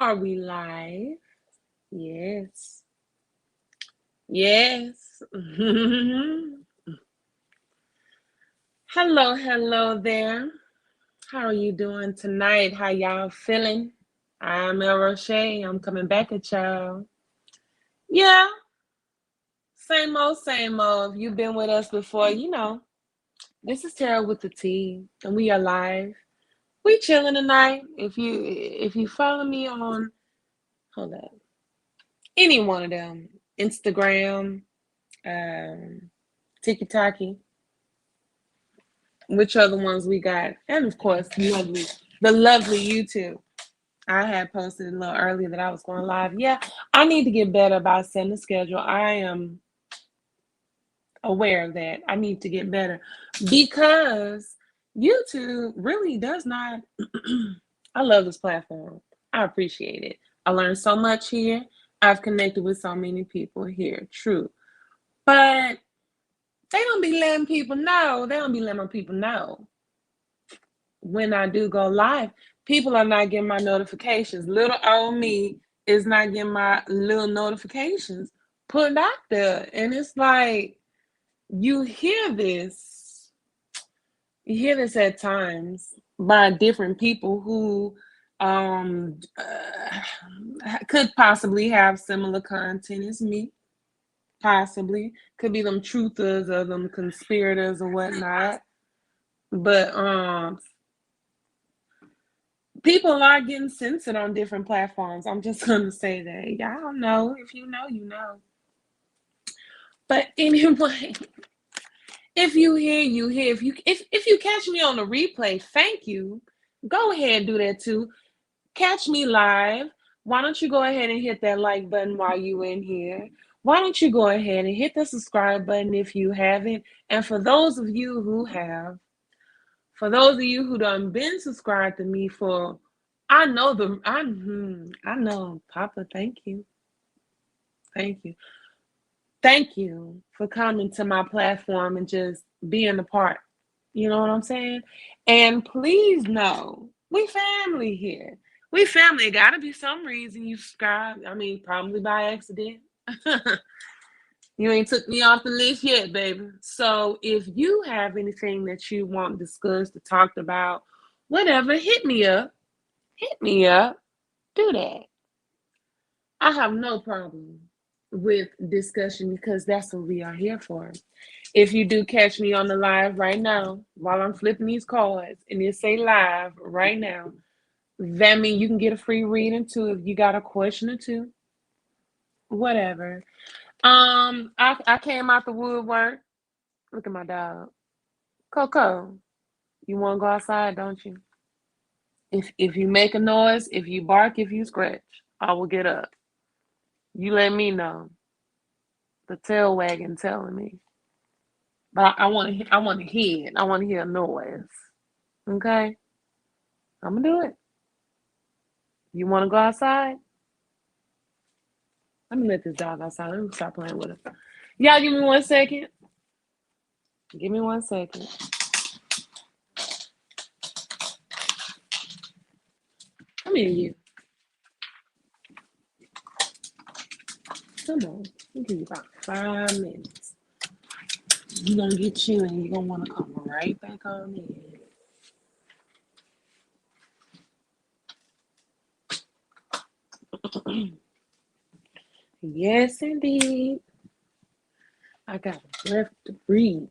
Are we live? Yes. Yes. Hello, hello there. How are you doing tonight? How y'all feeling? I'm El Roche. I'm coming back at y'all. Yeah, same old, same old. If you've been with us before, this is Tara with the T, and we are live. We chilling tonight. If you follow me on, hold up, any one of them, Instagram, um, TikTok, which are the ones we got, and of course, the lovely YouTube. I had posted a little earlier that I was going live. Yeah, I need to get better about setting the schedule. I am aware of that. I need to get better because YouTube really does not. I love this platform. I appreciate it. I learned so much here. I've connected with so many people here. True. But they don't be letting people know. They don't be letting people know when I do go live. People are not getting my notifications. Little old me is not getting my little notifications put out there. And it's like, you hear this. You hear this at times by different people who could possibly have similar content as me. Possibly. Could be them truthers or them conspirators or whatnot. But people are getting censored on different platforms. I'm just gonna say that. Y'all know. If you know, you know. But anyway, if you hear, you hear. If you catch me on the replay, thank you. Go ahead and do that too. Catch me live. Why don't you go ahead and hit that like button while you in here? Why don't you go ahead and hit the subscribe button if you haven't? And for those of you who have, for those of you who done been subscribed to me for, I know, Papa, thank you. Thank you. Thank you for coming to my platform and just being a part. You know what I'm saying? And please know, we family here. We family. It gotta be some reason you subscribe. I mean, probably by accident. You ain't took me off the list yet, baby. So if you have anything that you want discussed or talked about, whatever, hit me up. Hit me up. Do that. I have no problem with discussion because that's what we are here for. If you do catch me on the live right now, while I'm flipping these cards and it say live right now, that means you can get a free reading too if you got a question or two. Whatever. I came out the woodwork. Look at my dog. Coco, you wanna go outside, don't you? If you make a noise, if you bark, if you scratch, I will get up. You let me know. The tail wagging telling me. But I want to hear it. I want to hear a noise. Okay? I'm gonna do it. You want to go outside? Let me let this dog outside. Let me stop playing with him. Y'all give me 1 second. Give me 1 second. Come here, you. Come on. I'll give you about 5 minutes. You're going to get you and you're going to want to come right back on in. Yes, indeed. I got left to breathe.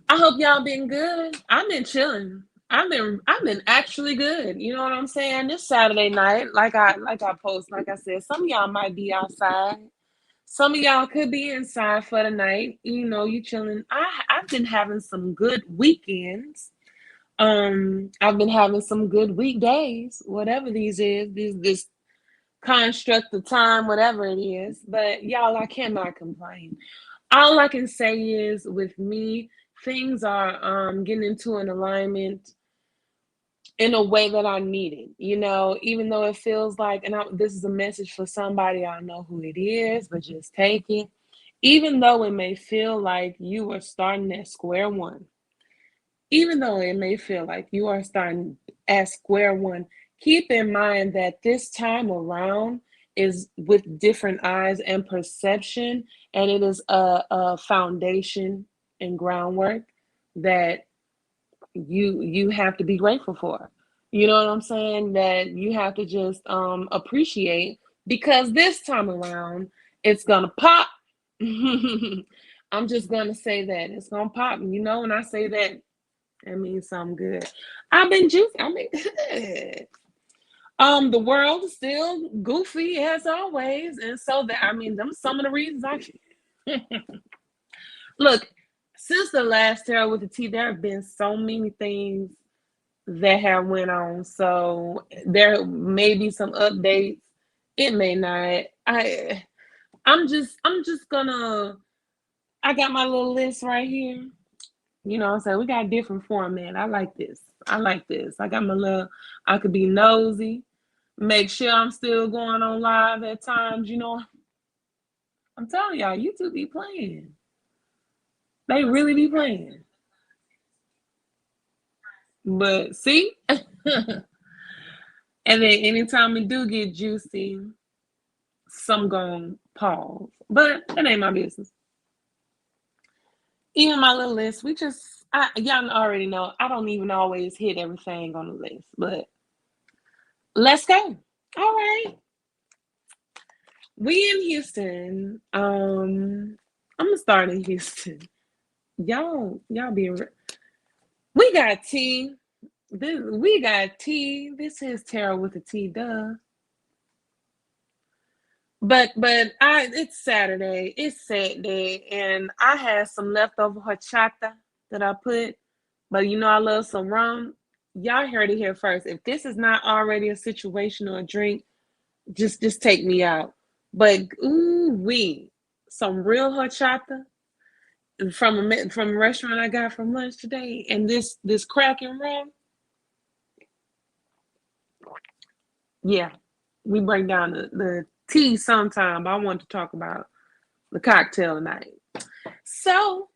I hope y'all been good. I've been chilling. I've been actually good. You know what I'm saying? This Saturday night, like I post, like I said, some of y'all might be outside. Some of y'all could be inside for the night. You know, you chilling. I've been having some good weekends. I've been having some good weekdays, whatever these is, this construct of time, whatever it is. But y'all, I cannot complain. All I can say is with me, things are getting into an alignment in a way that I need it. You know, even though it feels like, and this is a message for somebody, I don't know who it is, but just take it. even though it may feel like you are starting at square one, even though it may feel like you are starting at square one, keep in mind that this time around is with different eyes and perception, and it is a foundation and groundwork that you have to be grateful for. You know what I'm saying? That you have to just appreciate, because this time around it's gonna pop. I'm just gonna say that it's gonna pop. You know, when I say that, that means something good. I've been juiced. I mean, the world is still goofy as always, and so that, I mean, them some of the reasons I look. Since the last Tarot with the T, there have been so many things that have went on. So there may be some updates. It may not. I'm just gonna. I got my little list right here. You know what I'm saying? We got a different format. I like this. I like this. I got my little, I could be nosy, make sure I'm still going on live at times. You know, I'm telling y'all, YouTube be playing. They really be playing. But see? And then anytime it do get juicy, some gon' pause. But that ain't my business. Even my little list, y'all already know, I don't even always hit everything on the list. But let's go. All right. We in Houston. I'm gonna start in Houston. Y'all be we got T. We got T. This is Tarot with a T, duh. But it's Saturday. It's Saturday, and I had some leftover horchata that I put. But you know I love some rum. Y'all heard it here first. If this is not already a situation or a drink, just take me out. But ooh wee, some real horchata from a restaurant I got from lunch today, and this cracking rum. Yeah, we break down the tea sometime. But I want to talk about the cocktail tonight. So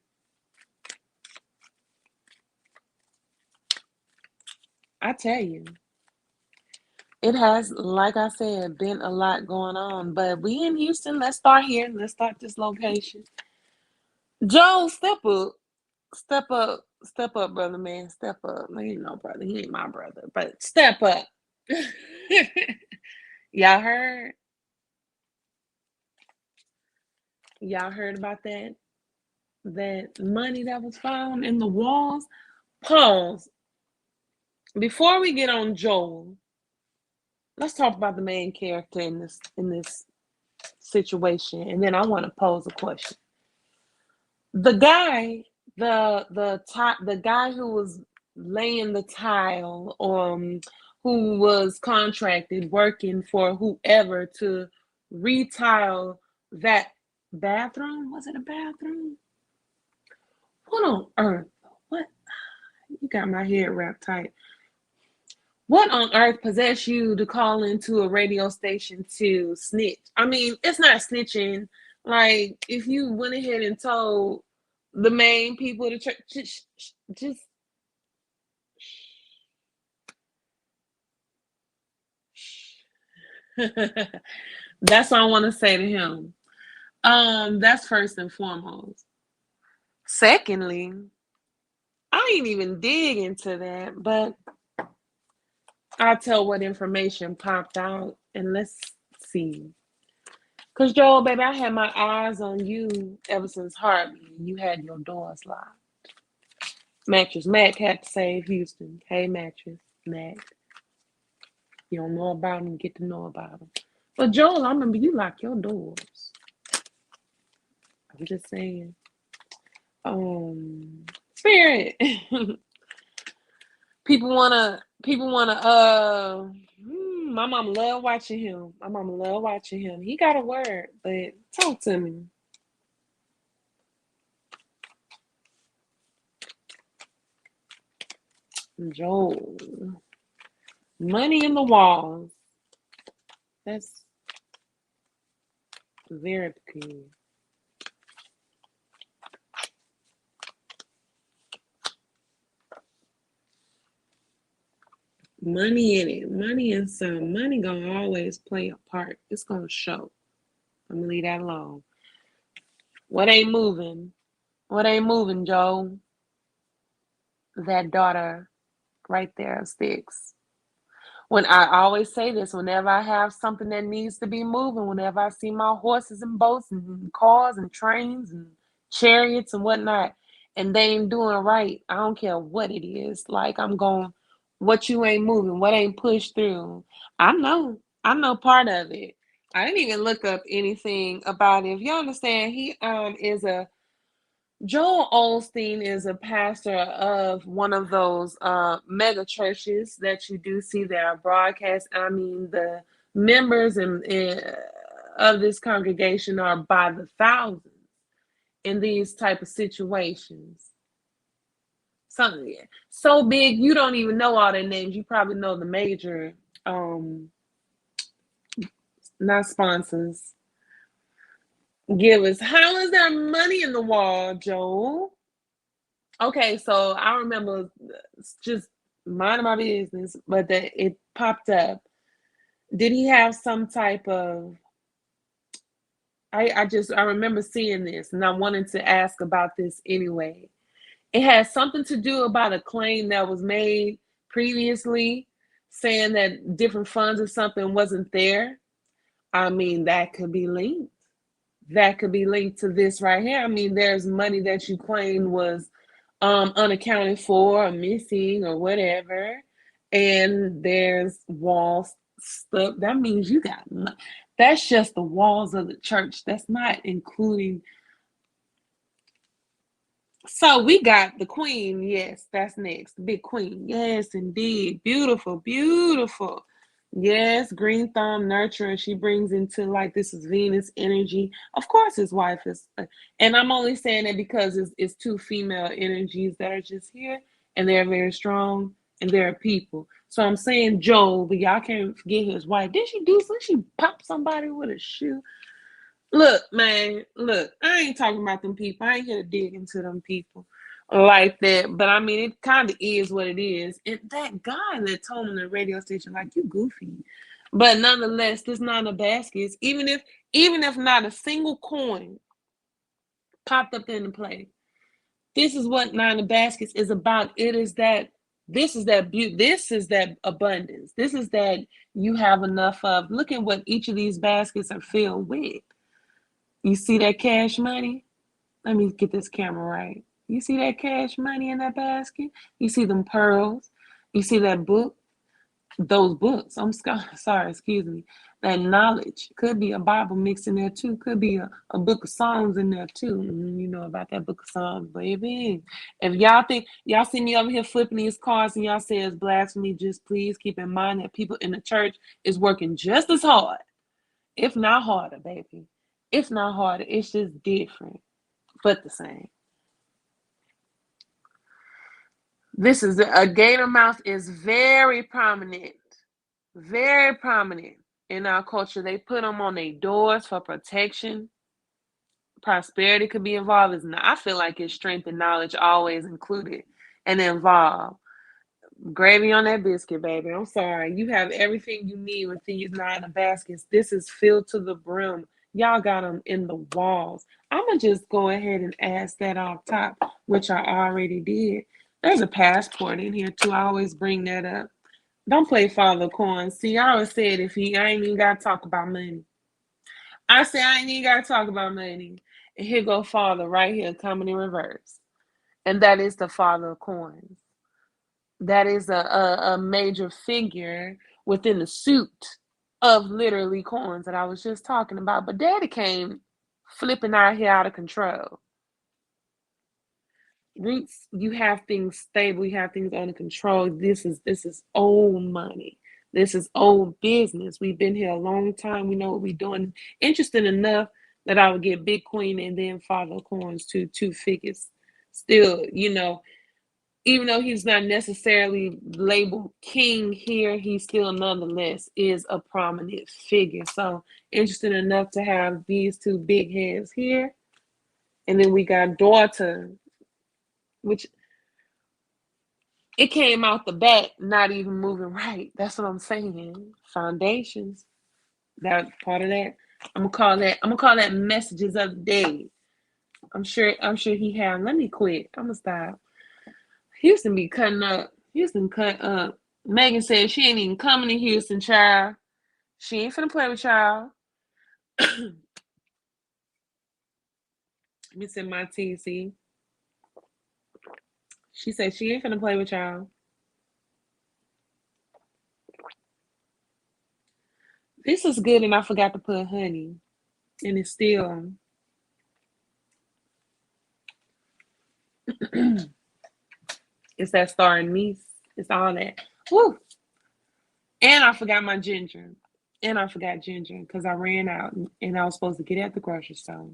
I tell you, it has, like I said, been a lot going on. But we in Houston. Let's start here. Let's start this location. Joe, step up. Step up. Step up, brother, man. Step up. He ain't no brother. He ain't my brother. But step up. Y'all heard? Y'all heard about that? That money that was found in the walls? Pause. Before we get on Joel, let's talk about the main character in this situation, and then I want to pose a question. The guy, the guy who was laying the tile, who was contracted working for whoever to retile that bathroom. Was it a bathroom? What on earth? What? You got my head wrapped tight. What on earth possessed you to call into a radio station to snitch? I mean, it's not snitching. Like, if you went ahead and told the main people of the church, just that's what I want to say to him. That's first and foremost. Secondly, I ain't even dig into that, but I'll tell what information popped out, and let's see. Cause Joel, baby, I had my eyes on you ever since Harvey. You had your doors locked. Mattress Mac had to save Houston. Hey, Mattress Mac. You don't know about him, get to know about him. But Joel, I remember you lock your doors. I'm just saying. Spirit. people wanna my mom love watching him. My mama love watching him. He got a word, but talk to me. Joel. Money in the walls. That's very peculiar. Money in it. Money and some. Money gonna always play a part. It's gonna show. I'm gonna leave that alone. What ain't moving? What ain't moving, Joe? That daughter right there sticks. When I always say this, whenever I have something that needs to be moving, whenever I see my horses and boats and cars and trains and chariots and whatnot, and they ain't doing right, I don't care what it is. Like I'm going, what you ain't moving, what ain't pushed through. I know part of it. I didn't even look up anything about it. If you understand, he is a Joel Osteen is a pastor of one of those mega churches that you do see that are broadcast. I mean, the members of this congregation are by the thousands in these type of situations. Something so big you don't even know all their names. You probably know the major, not sponsors, givers. How is there money in the wall, Joel? Okay, so I remember just minding my business, but that it popped up. Did he have some type of I remember seeing this and I wanted to ask about this anyway. It has something to do about a claim that was made previously saying that different funds or something wasn't there. I mean, that could be linked. That could be linked to this right here. I mean, there's money that you claimed was unaccounted for or missing or whatever, and there's walls stuff. That means you got that's just the walls of the church. That's not including. So we got the queen. Yes, that's next. The big queen. Yes, indeed. Beautiful, beautiful. Yes, green thumb nurturer. She brings into like this is Venus energy. Of course, his wife is, and I'm only saying that because it's two female energies that are just here, and they're very strong, and they're people. So I'm saying Joel, but y'all can't forget his wife. Did she do something? She popped somebody with a shoe. Look, man, look, I ain't talking about them people. I ain't here to dig into them people like that. But I mean, it kind of is what it is. And that guy that told him on the radio station, like, you goofy. But nonetheless, this Nine of Baskets, even if not a single coin popped up into play, this is what Nine of Baskets is about. It is that this is that beauty, this is that abundance. This is that you have enough of. Look at what each of these baskets are filled with. You see that cash money? Let me get this camera right. You see that cash money in that basket? You see them pearls? You see that book? Those books. Sorry, excuse me. That knowledge. Could be a Bible mixed in there too. Could be a book of Psalms in there too. You know about that book of Psalms, baby. If y'all think y'all see me over here flipping these cards and y'all say it's blasphemy, just please keep in mind that people in the church is working just as hard, if not harder, baby. If not harder, it's just different, but the same. This is a gator mouth is very prominent in our culture. They put them on their doors for protection. Prosperity could be involved. I feel like it's strength and knowledge always included and involved. Gravy on that biscuit, baby. I'm sorry. You have everything you need with these Nine of Baskets. This is filled to the brim. Y'all got them in the walls. I'm going to just go ahead and ask that off top, which I already did. There's a passport in here, too. I always bring that up. Don't play Father Coin. See, I always said I ain't even got to talk about money. I say I ain't even got to talk about money. And here go Father right here coming in reverse. And that is the Father of Coins. That is a major figure within the suit of literally coins that I was just talking about. But daddy came flipping out here out of control. Roots, you have things stable, you have things under control. This is old money. This is old business. We've been here a long time. We know what we're doing. Interesting enough that I would get Big Queen and then Father Coins to two figures. Still, even though he's not necessarily labeled king here, he still nonetheless is a prominent figure. So interesting enough to have these two big heads here. And then we got daughter, which it came out the back, not even moving right. That's what I'm saying. Foundations. That part of that. I'm gonna call that messages of the day. I'm sure he had. Let me quit. I'm gonna stop. Houston be cutting up. Houston cut up. Megan said she ain't even coming to Houston, child. She ain't finna play with y'all. Miss in my TC. She said she ain't finna play with y'all. This is good, and I forgot to put honey, and it's still. It's that star anise. It's all that. Woo! And I forgot my ginger. And I forgot ginger because I ran out and I was supposed to get at the grocery store.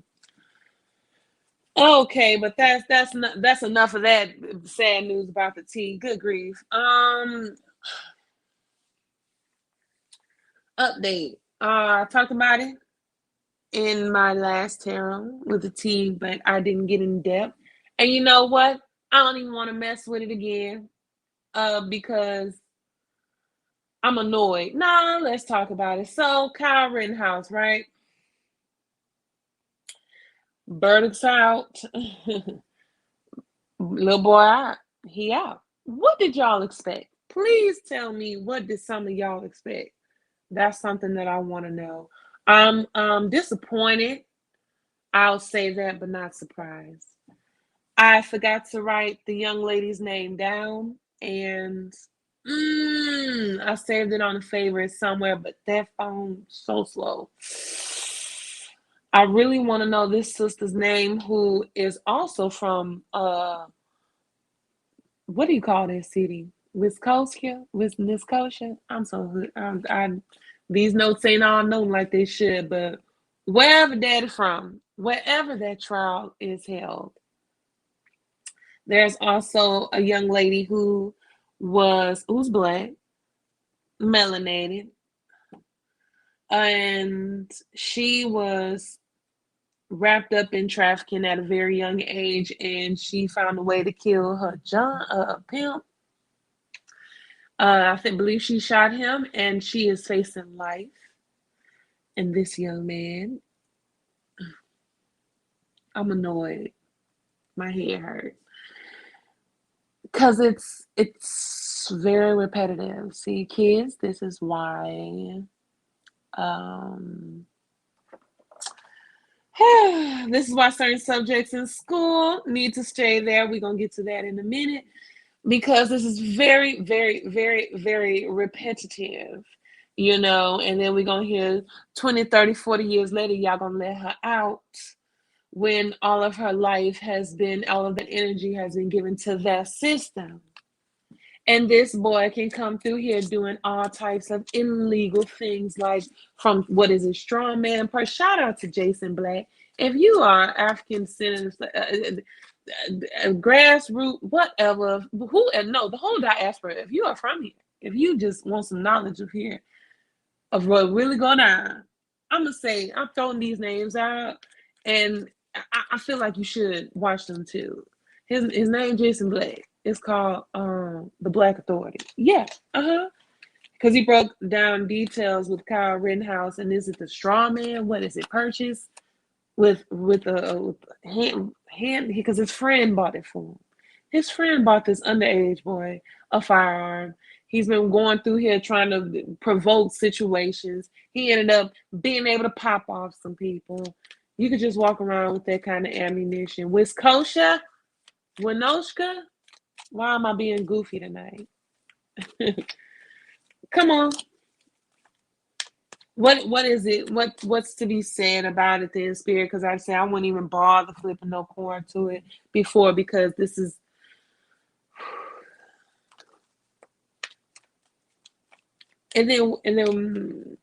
Okay, but that's enough of that sad news about the tea. Good grief. Update. I talked about it in my last tarot with the tea, but I didn't get in depth. And you know what? I don't even want to mess with it again. Because I'm annoyed. Nah, let's talk about it. So Kyle Rittenhouse, right? Verdict's out. Little boy out. He out. What did y'all expect? Please tell me, what did some of y'all expect? That's something that I want to know. I'm disappointed. I'll say that, but not surprised. I forgot to write the young lady's name down, and I saved it on a favorite somewhere, but that phone so slow. I really want to know this sister's name, who is also from what do you call that city? Wisconsin? Wisconsin? I'm so hood. These notes ain't all known like they should, but wherever that is from, wherever that trial is held, there's also a young lady who's black, melanated, and she was wrapped up in trafficking at a very young age, and she found a way to kill her pimp. Believe she shot him, and she is facing life. And this young man, I'm annoyed. My head hurt because it's very repetitive. See, kids, this is why. Um, this is why certain subjects in school need to stay there. We're gonna get to that in a minute. Because this is very, very, very, very repetitive, and then we're going to hear 20, 30, 40 years later, y'all going to let her out when all of her life all of the energy has been given to that system. And this boy can come through here doing all types of illegal things, like from what is a strong man per. Shout out to Jason Black. If you are African citizens, grassroots, whatever, the whole diaspora. If you are from here, if you just want some knowledge of here, of what really going on, I'm gonna say I'm throwing these names out, and I feel like you should watch them too. His name Jason Black. It's called The Black Authority. Yeah, because he broke down details with Kyle Rittenhouse, and is it the straw man? What is it purchased? With a hand because his friend bought it for him. His friend bought this underage boy a firearm. He's been going through here trying to provoke situations. He ended up being able to pop off some people. You could just walk around with that kind of ammunition. Winoshka? Why am I being goofy tonight? Come on. What is it? What's to be said about it then, Spirit? Because I say I wouldn't even bother flipping no coin to it before, because this is and then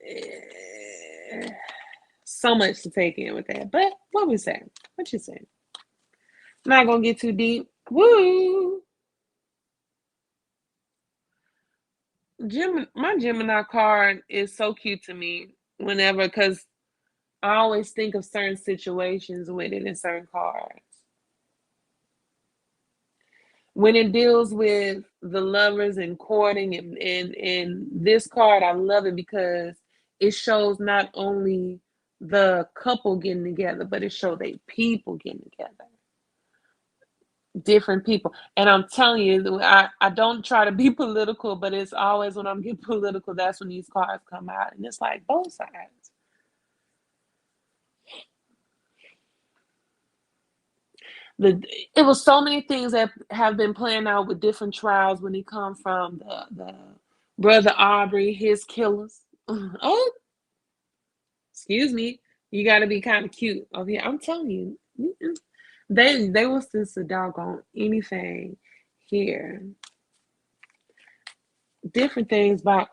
so much to take in with that. But what we say? What you say? Not gonna get too deep. Woo! My Gemini card is so cute to me whenever, because I always think of certain situations with it in certain cards. When it deals with the lovers and courting and this card, I love it because it shows not only the couple getting together, but it shows they people getting together. Different people. And I'm telling you, I don't try to be political, but it's always when I'm getting political, that's when these cards come out. And it's like both sides. It was so many things that have been playing out with different trials when it comes from the brother Aubrey, his killers. Oh, excuse me, you got to be kind of cute over here. I'm telling you, they will sense a doggone anything here. Different things about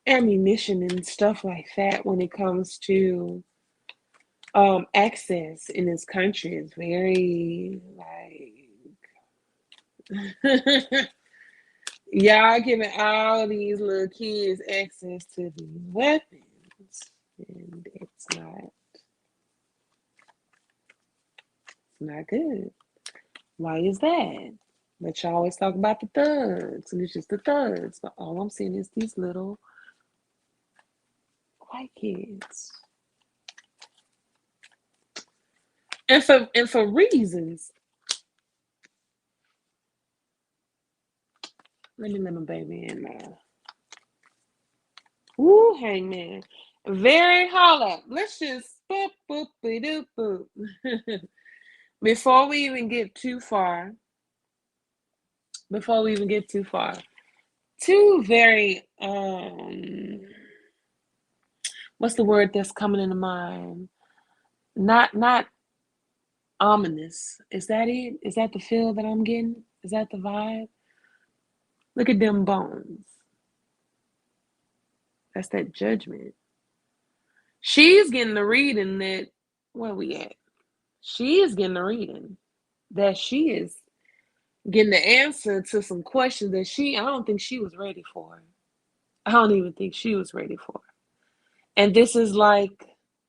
ammunition and stuff like that when it comes to access in this country is very like y'all giving all these little kids access to these weapons, and it's not good. Why is that? But you always talk about the thugs, and it's just the thugs. But all I'm seeing is these little white kids, and for reasons. Let me let my baby in now. Ooh, hangman. Very hollow. Let's just boop, boop, doop, boop. Before we even get too far, two very, what's the word that's coming into mind? Not ominous. Is that it? Is that the feel that I'm getting? Is that the vibe? Look at them bones. That's that judgment. She's getting the reading that, where we at? She is getting the reading that she is getting the answer to some questions that I don't think she was ready for. I don't even think she was ready for. And this is like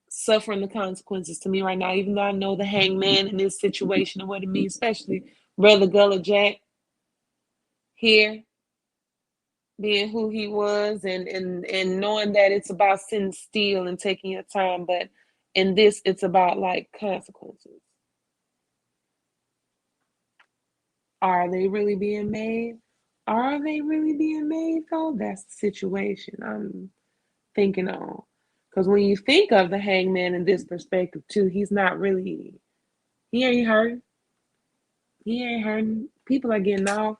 suffering the consequences to me right now, even though I know the hangman in this situation and what it means, especially Brother Gullah Jack here, being who he was and knowing that it's about sitting still and taking your time, but in this it's about like consequences. Are they really being made? Are they really being made though? That's the situation I'm thinking on. Because when you think of the hangman in this perspective too, he ain't hurting. He ain't hurting. People are getting off.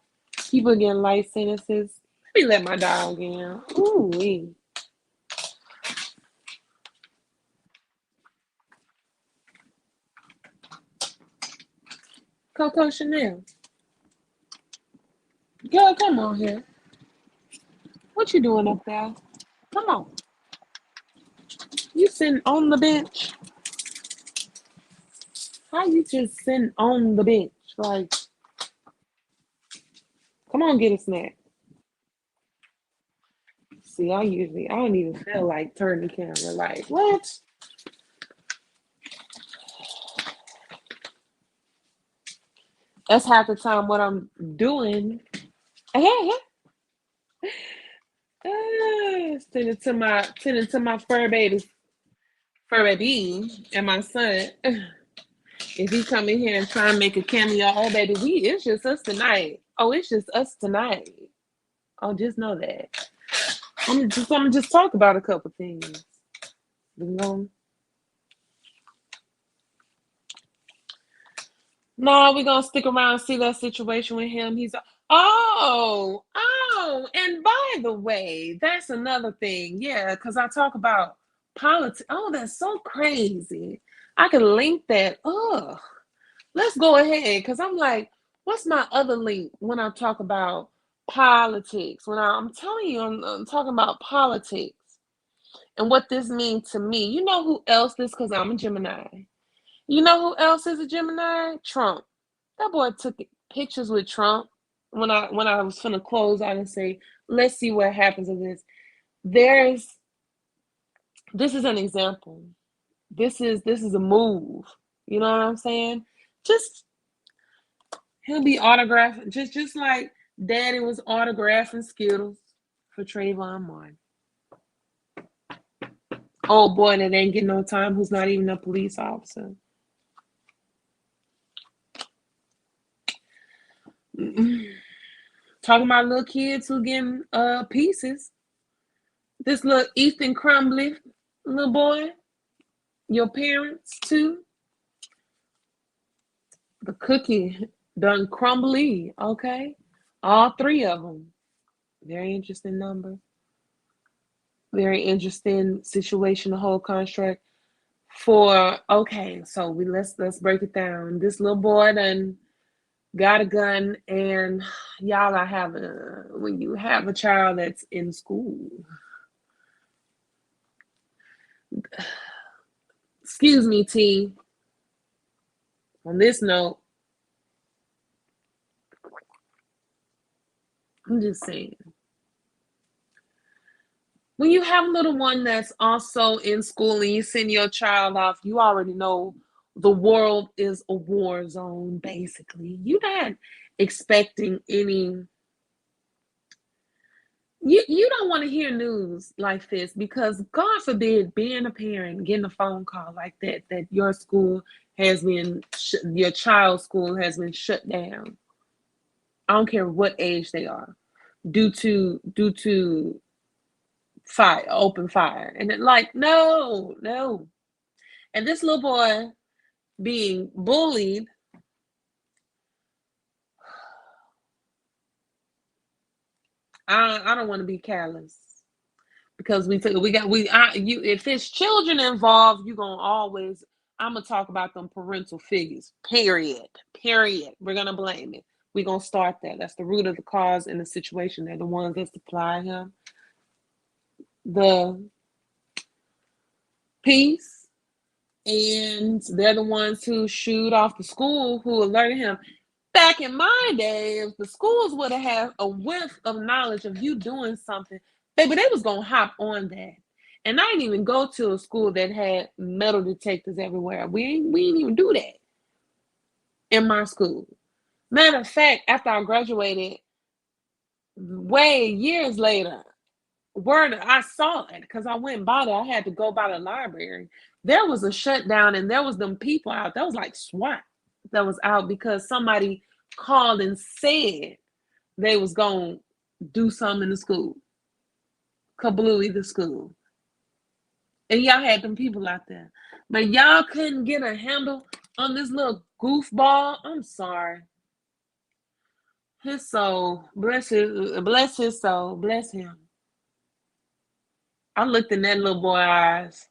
People are getting life sentences. Let me let my dog in. Ooh-wee. Coco Chanel. Girl, come on here. What you doing up there? Come on. You sitting on the bench? How you just sitting on the bench? Like, come on, get a snack. See, I don't even feel like turning the camera. Like, what? That's half the time what I'm doing. Tending to my fur baby, and my son. If he come in here and try and make a cameo, oh baby, it's just us tonight. Oh, it's just us tonight. Oh, just know that. I'm just talk about a couple things. You know? No, we're gonna stick around and see that situation with him. And by the way, that's another thing. Yeah, because I talk about politics. Oh, that's so crazy. I can link that. Oh, let's go ahead. Because I'm like, what's my other link when I talk about politics? When I'm telling you, I'm talking about politics and what this means to me. You know who else this? Because I'm a Gemini. You know who else is a Gemini? Trump. That boy took pictures with Trump when I was finna close out and say, let's see what happens with this. This is an example. This is a move. You know what I'm saying? Just He'll be autographing, just like Daddy was autographing Skittles for Trayvon Martin. Oh boy, that ain't getting no time, who's not even a police officer. Talking about little kids who getting pieces. This little Ethan Crumbly little boy, your parents too. The cookie done crumbly, okay? All three of them. Very interesting number. Very interesting situation, the whole construct. So let's break it down. This little boy done got a gun, and y'all, when you have a child that's in school, excuse me, T. On this note, I'm just saying, when you have a little one that's also in school and you send your child off, you already know the world is a war zone, basically. You're not expecting any. You don't want to hear news like this, because God forbid, being a parent, getting a phone call like that your school has been, your child's school has been shut down. I don't care what age they are, due to open fire. And no. And this little boy being bullied, I don't want to be callous, because if it's children involved, I'm gonna talk about them parental figures. Period. We're gonna blame it. We're gonna start that. That's the root of the cause in the situation. They're the ones that supply him the peace, and they're the ones who shoot off the school, who alerted him. Back in my day, if the schools would have had a whiff of knowledge of you doing something, baby, they was gonna hop on that. And I didn't even go to a school that had metal detectors everywhere. We didn't even do that in my school. Matter of fact, after I graduated, way years later, I saw it because I went by there. I had to go by the library. There was a shutdown, and there was them people out. That was like SWAT that was out because somebody called and said they was gonna do something in the school, kablooey the school, and y'all had them people out there, but y'all couldn't get a handle on this little goofball. I'm sorry. His soul, bless his soul, bless him. I looked in that little boy's eyes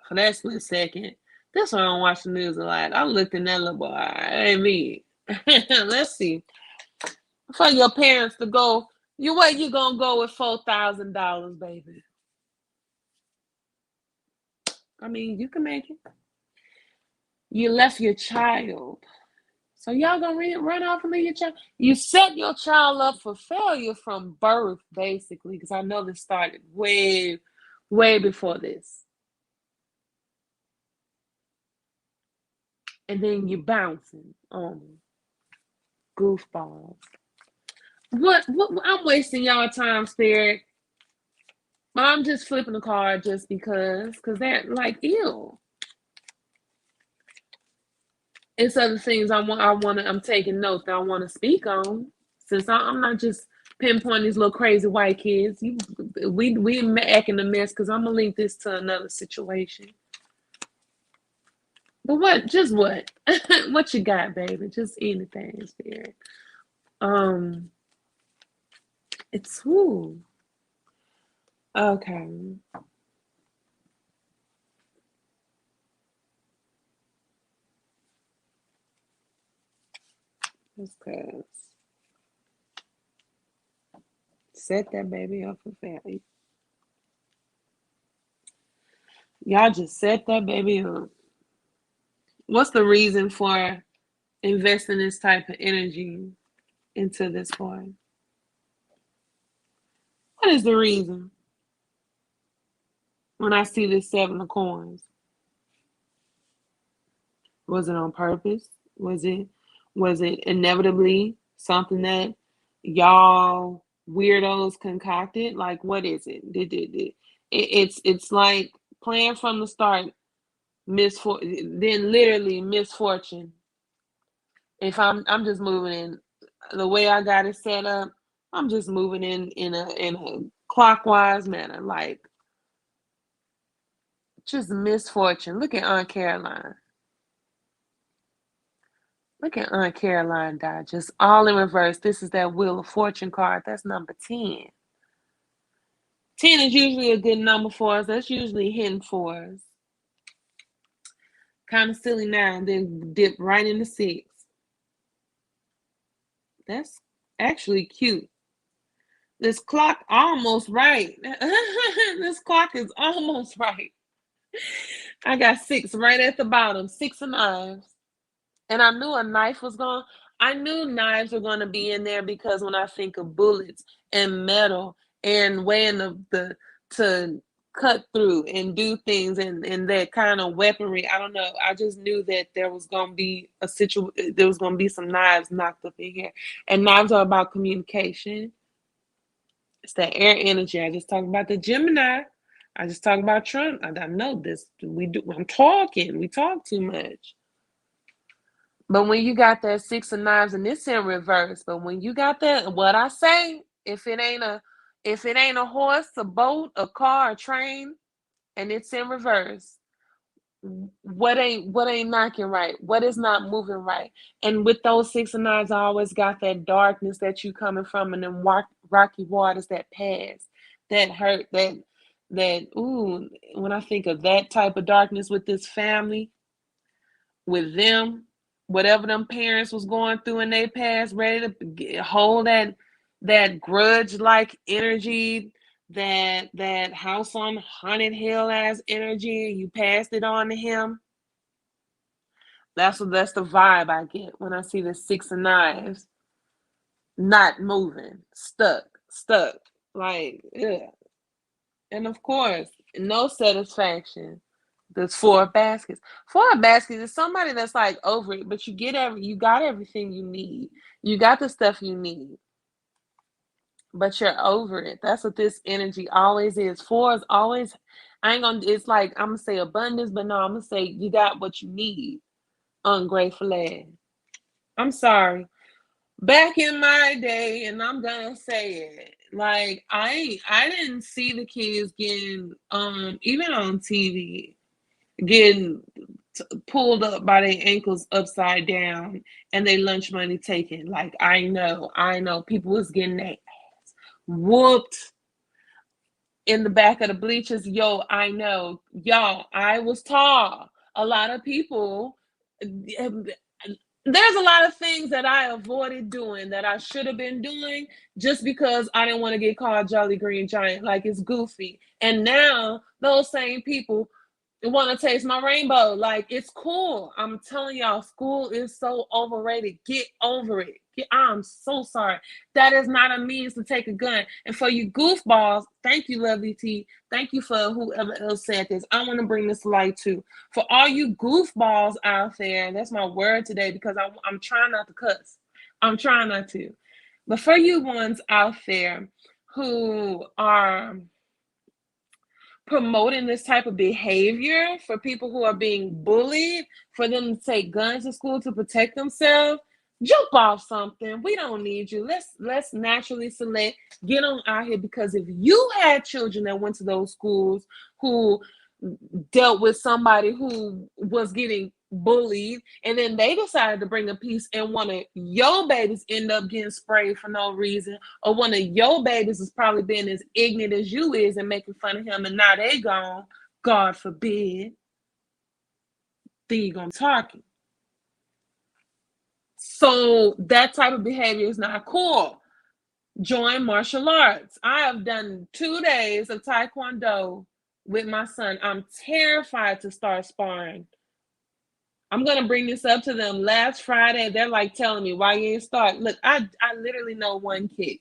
for that split second. That's why I don't watch the news a lot. I looked in that little boy. Ain't me. Let's see. For your parents to go, you gonna go with $4,000, baby? I mean, you can make it. You left your child, so y'all gonna run off and leave your child. You set your child up for failure from birth, basically, because I know this started way, way before this. And then you're bouncing on goofballs. What? I'm wasting y'all time, Spirit. I'm just flipping the card just because that, like, ew. It's other things I'm taking notes that I want to speak on, since I'm not just pinpointing these little crazy white kids. We acting a mess, because I'm gonna link this to another situation. But what what you got, baby? Just anything, Spirit. It's who? Okay. That's cause set that baby up for failure. Y'all just set that baby up. What's the reason for investing this type of energy into this boy? What is the reason? When I see this 7 of coins, Was it on purpose? Was it inevitably something that y'all weirdos concocted? Like, what is it? It's like playing from the start, then literally misfortune. If I'm just moving in the way I got it set up, I'm just moving in a clockwise manner, like just misfortune. Look at Aunt Caroline. Look at Aunt Caroline die, just all in reverse. This is that Wheel of Fortune card. That's number 10. 10 is usually a good number for us. That's usually hidden for us. Kind of silly now, and then dip right into 6. That's actually cute. This clock almost right. This clock is almost right. I got 6 right at the bottom. 6 of knives. And I knew a knife was going. I knew knives were going to be in there because when I think of bullets and metal and weighing the to cut through and do things and that kind of weaponry, I don't know. I just knew that there was going to be there was going to be some knives knocked up in here. And knives are about communication. It's that air energy. I just talked about the Gemini. I just talked about Trump. I know this. We do. I'm talking. We talk too much. But when you got that 6 of knives and it's in reverse, but when you got that, what I say, if it ain't a horse, a boat, a car, a train, and it's in reverse, what ain't knocking right? What is not moving right? And with those 6 of knives, I always got that darkness that you coming from and them rocky waters that pass, that hurt, that ooh, when I think of that type of darkness with this family, with them, whatever them parents was going through in their past, ready to hold that grudge like energy, that house on haunted hill ass energy, you passed it on to him. That's the vibe I get when I see the 6 of knives not moving, stuck, like yeah. And of course, no satisfaction. There's 4 baskets. 4 baskets is somebody that's like over it, but you got everything you need. You got the stuff you need, but you're over it. That's what this energy always is. 4 is always, I ain't gonna, it's like, I'm gonna say abundance, but no, I'm gonna say you got what you need. Ungrateful ass. I'm sorry. Back in my day, and I'm gonna say it, like I didn't see the kids getting even on TV getting pulled up by their ankles upside down and their lunch money taken. Like I know people was getting their ass whooped in the back of the bleachers. Yo, I know. Y'all, I was tall. A lot of people, there's a lot of things that I avoided doing that I should have been doing just because I didn't want to get called Jolly Green Giant. Like it's goofy. And now those same people want to taste my rainbow. Like it's cool. I'm telling y'all, school is so overrated. Get over it. I'm so sorry. That is not a means to take a gun. And for you goofballs, thank you, Lovely T. Thank you for whoever else said this. I want to bring this to light too. For all you goofballs out there, and that's my word today because I'm trying not to cuss. I'm trying not to. But for you ones out there who are promoting this type of behavior, for people who are being bullied, for them to take guns to school to protect themselves, jump off something. We don't need you. Let's naturally select, get on out here, because if you had children that went to those schools who dealt with somebody who was getting bullied, and then they decided to bring a piece, and one of your babies end up getting sprayed for no reason, or one of your babies is probably being as ignorant as you is and making fun of him, and now they gone, God forbid, then you're gonna be talking. So that type of behavior is not cool. Join martial arts. I have done 2 days of Taekwondo with my son. I'm terrified to start sparring. I'm gonna bring this up to them. Last Friday, they're like telling me, why you ain't start? Look, I literally know one kick.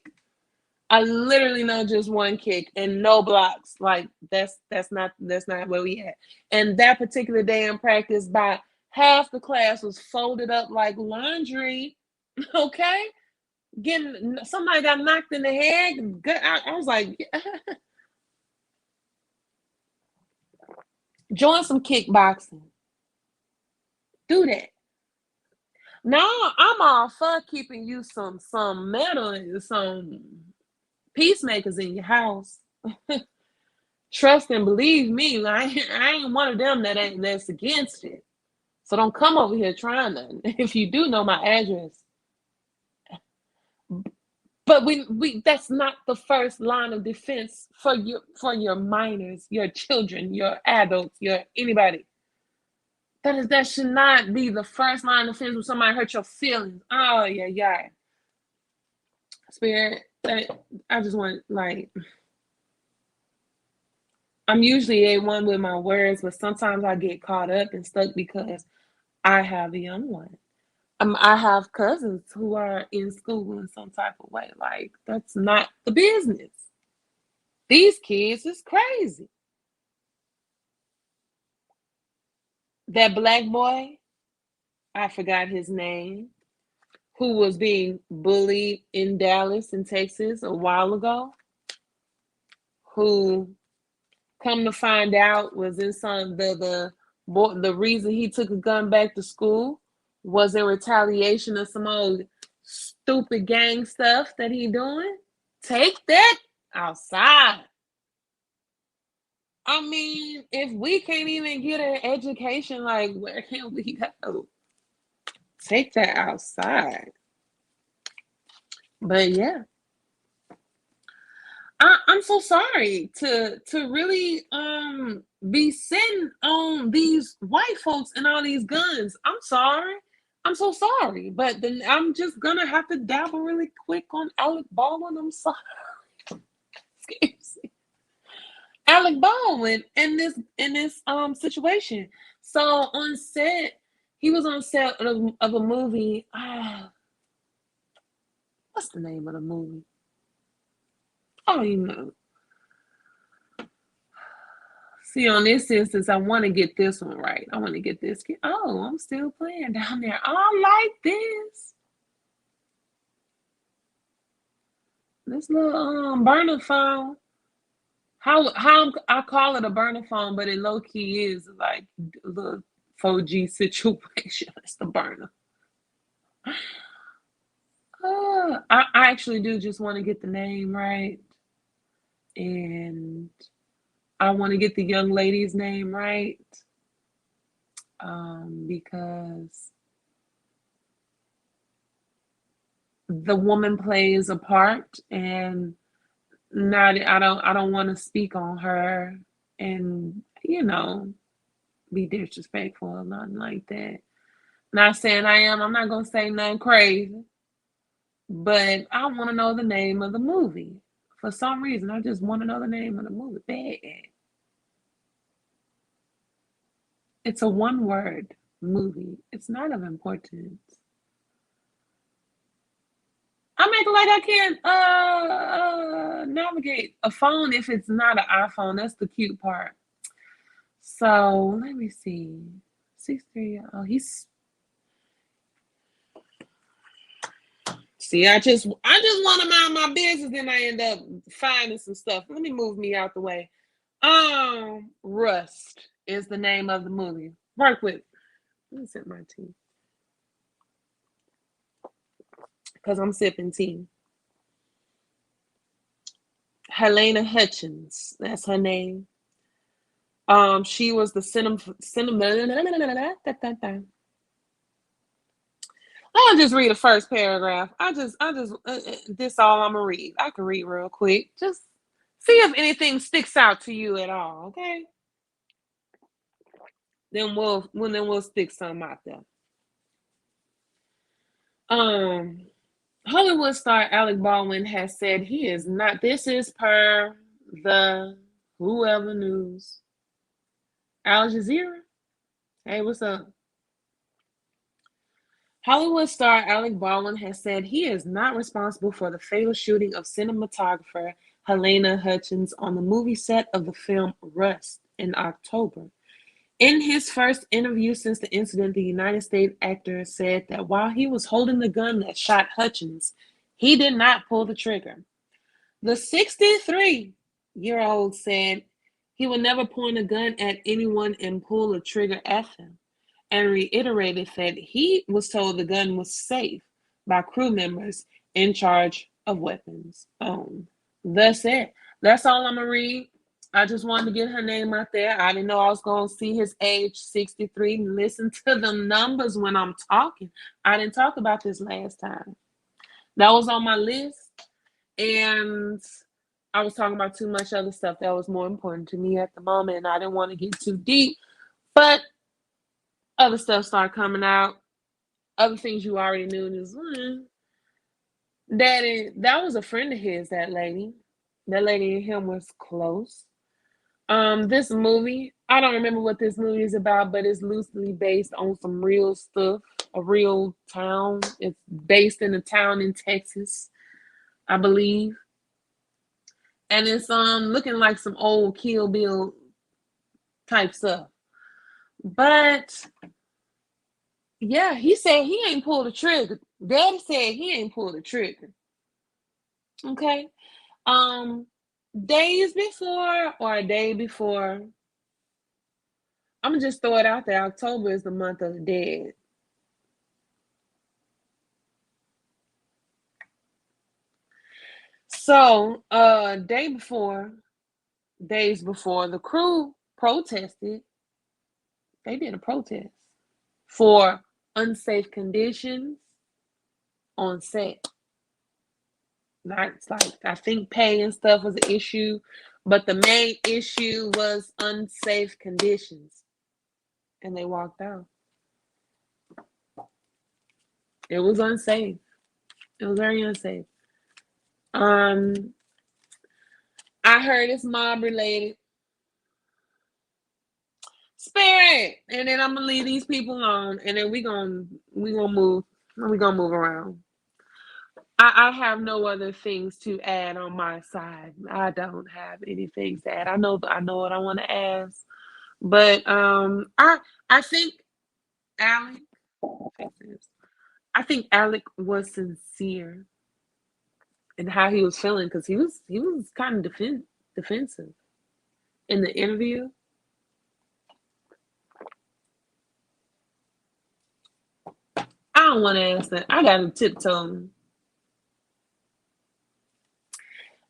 I literally know just one kick and no blocks. Like that's not where we at. And that particular day in practice, by Half the class was folded up like laundry. Okay, somebody got knocked in the head. I was like, join some kickboxing. Do that. No, I'm all for keeping you some metal and some peacemakers in your house. Trust and believe me, I ain't one of them that's against it. So don't come over here trying nothing. If you do know my address. But we that's not the first line of defense for your minors, your children, your adults, your anybody. That should not be the first line of defense when somebody hurt your feelings. Oh yeah. Spirit, I just want I'm usually A1 with my words, but sometimes I get caught up and stuck because I have a young one. I have cousins who are in school in some type of way. Like, that's not the business. These kids is crazy. That black boy, I forgot his name, who was being bullied in Dallas in Texas a while ago, who come to find out was in the reason he took a gun back to school was in retaliation of some old stupid gang stuff that he doing. Take that outside. I mean, if we can't even get an education, like, where can we go? Take that outside. But yeah, I'm so sorry to really be sitting on these white folks and all these guns. I'm sorry. I'm so sorry. But then I'm just gonna have to dabble really quick on Alec Baldwin. I'm sorry. Excuse me. Alec Baldwin in this situation. So on set, he was on set of a movie. What's the name of the movie? I don't even know. See, on this instance, I want to get this one right. I want to get this. Oh, I'm still playing down there. I like this. This little burner phone. How I call it a burner phone, but it low key is like a little 4G situation. It's the burner. I actually do just want to get the name right, and I want to get the young lady's name right, because the woman plays a part, and I don't want to speak on her and be disrespectful or nothing like that. Not saying I am. I'm not gonna say nothing crazy, but I want to know the name of the movie. For some reason, I just want to know the name of the movie. Bad. It's a one-word movie. It's not of importance. I'm acting like I can't navigate a phone if it's not an iPhone. That's the cute part. So let me see. 6'3". Oh, he's. See, I just want to mind my business, and I end up finding some stuff. Let me move me out the way. Rust is the name of the movie. Work with. Let me sip my tea. Because I'm sipping tea. Helena Hutchins, that's her name. She was the I'll just read the first paragraph. This all I'm gonna read. I can read real quick. Just see if anything sticks out to you at all, okay? Then we'll stick some out there. Hollywood star Alec Baldwin has said he is not. This is per the whoever news. Al Jazeera. Hey, what's up? Hollywood star Alec Baldwin has said he is not responsible for the fatal shooting of cinematographer Helena Hutchins on the movie set of the film Rust in October. In his first interview since the incident, the United States actor said that while he was holding the gun that shot Hutchins, he did not pull the trigger. The 63-year-old said he would never point a gun at anyone and pull a trigger at them, and reiterated that he was told the gun was safe by crew members in charge of weapons owned. That's it. That's all I'm going to read. I just wanted to get her name out there. I didn't know I was going to see his age, 63. Listen to the numbers when I'm talking. I didn't talk about this last time. That was on my list. And I was talking about too much other stuff that was more important to me at the moment. And I didn't want to get too deep. But other stuff started coming out. Other things you already knew. And just, Daddy, that was a friend of his, that lady. That lady and him was close. This movie, I don't remember what this movie is about, but it's loosely based on some real stuff, a real town. It's based in a town in Texas, I believe. And it's looking like some old Kill Bill type stuff. But yeah, he said he ain't pulled the trigger. Daddy said he ain't pulled the trigger. Okay. Days before or a day before, I'm gonna just throw it out there. October is the month of the dead. So, days before, the crew protested. They did a protest for unsafe conditions on set. It's like I think pay and stuff was an issue, but the main issue was unsafe conditions, and they walked out. It was unsafe. It was very unsafe. I heard it's mob related. Spirit, and then I'm gonna leave these people alone, and then we gonna move around. I have no other things to add on my side. I don't have anything to add. I know what I want to ask, but I think Alec, I think Alec was sincere in how he was feeling, because he was kind of defensive in the interview. I don't want to ask that. I got to tiptoe.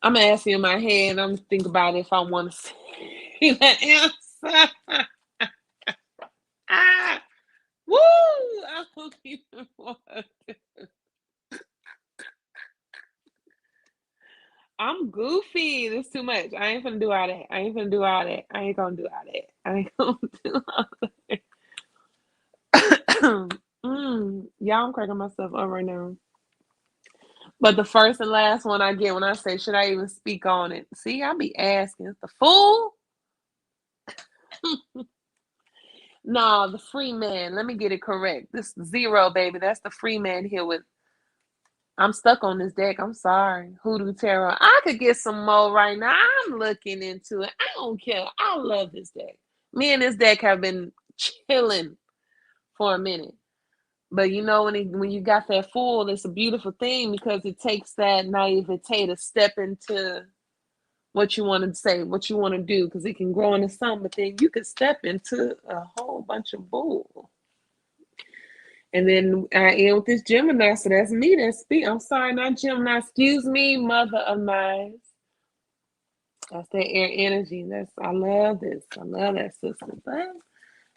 I'm gonna ask you in my head. I'm gonna think about if I want to see that answer. Woo! I don't even want to. I'm goofy. This too much. I ain't gonna do all that. I ain't gonna do all that. I ain't gonna do all that. I ain't gonna do all that. Y'all, I'm cracking myself up right now. But the first and last one I get when I say, should I even speak on it? See, I be asking. The fool? No, the free man. Let me get it correct. This zero, baby. That's the free man here with. I'm stuck on this deck. I'm sorry. Hoodoo Tarot. I could get some more right now. I'm looking into it. I don't care. I love this deck. Me and this deck have been chilling for a minute. But you know, when you got that fool, it's a beautiful thing, because it takes that naivete to step into what you want to say, what you want to do, because it can grow into something, but then you could step into a whole bunch of bull. And then I end with this Gemini, so that's me that speak. I'm sorry, not Gemini. Excuse me, mother of mine. That's that air energy. I love this. I love that, sister. But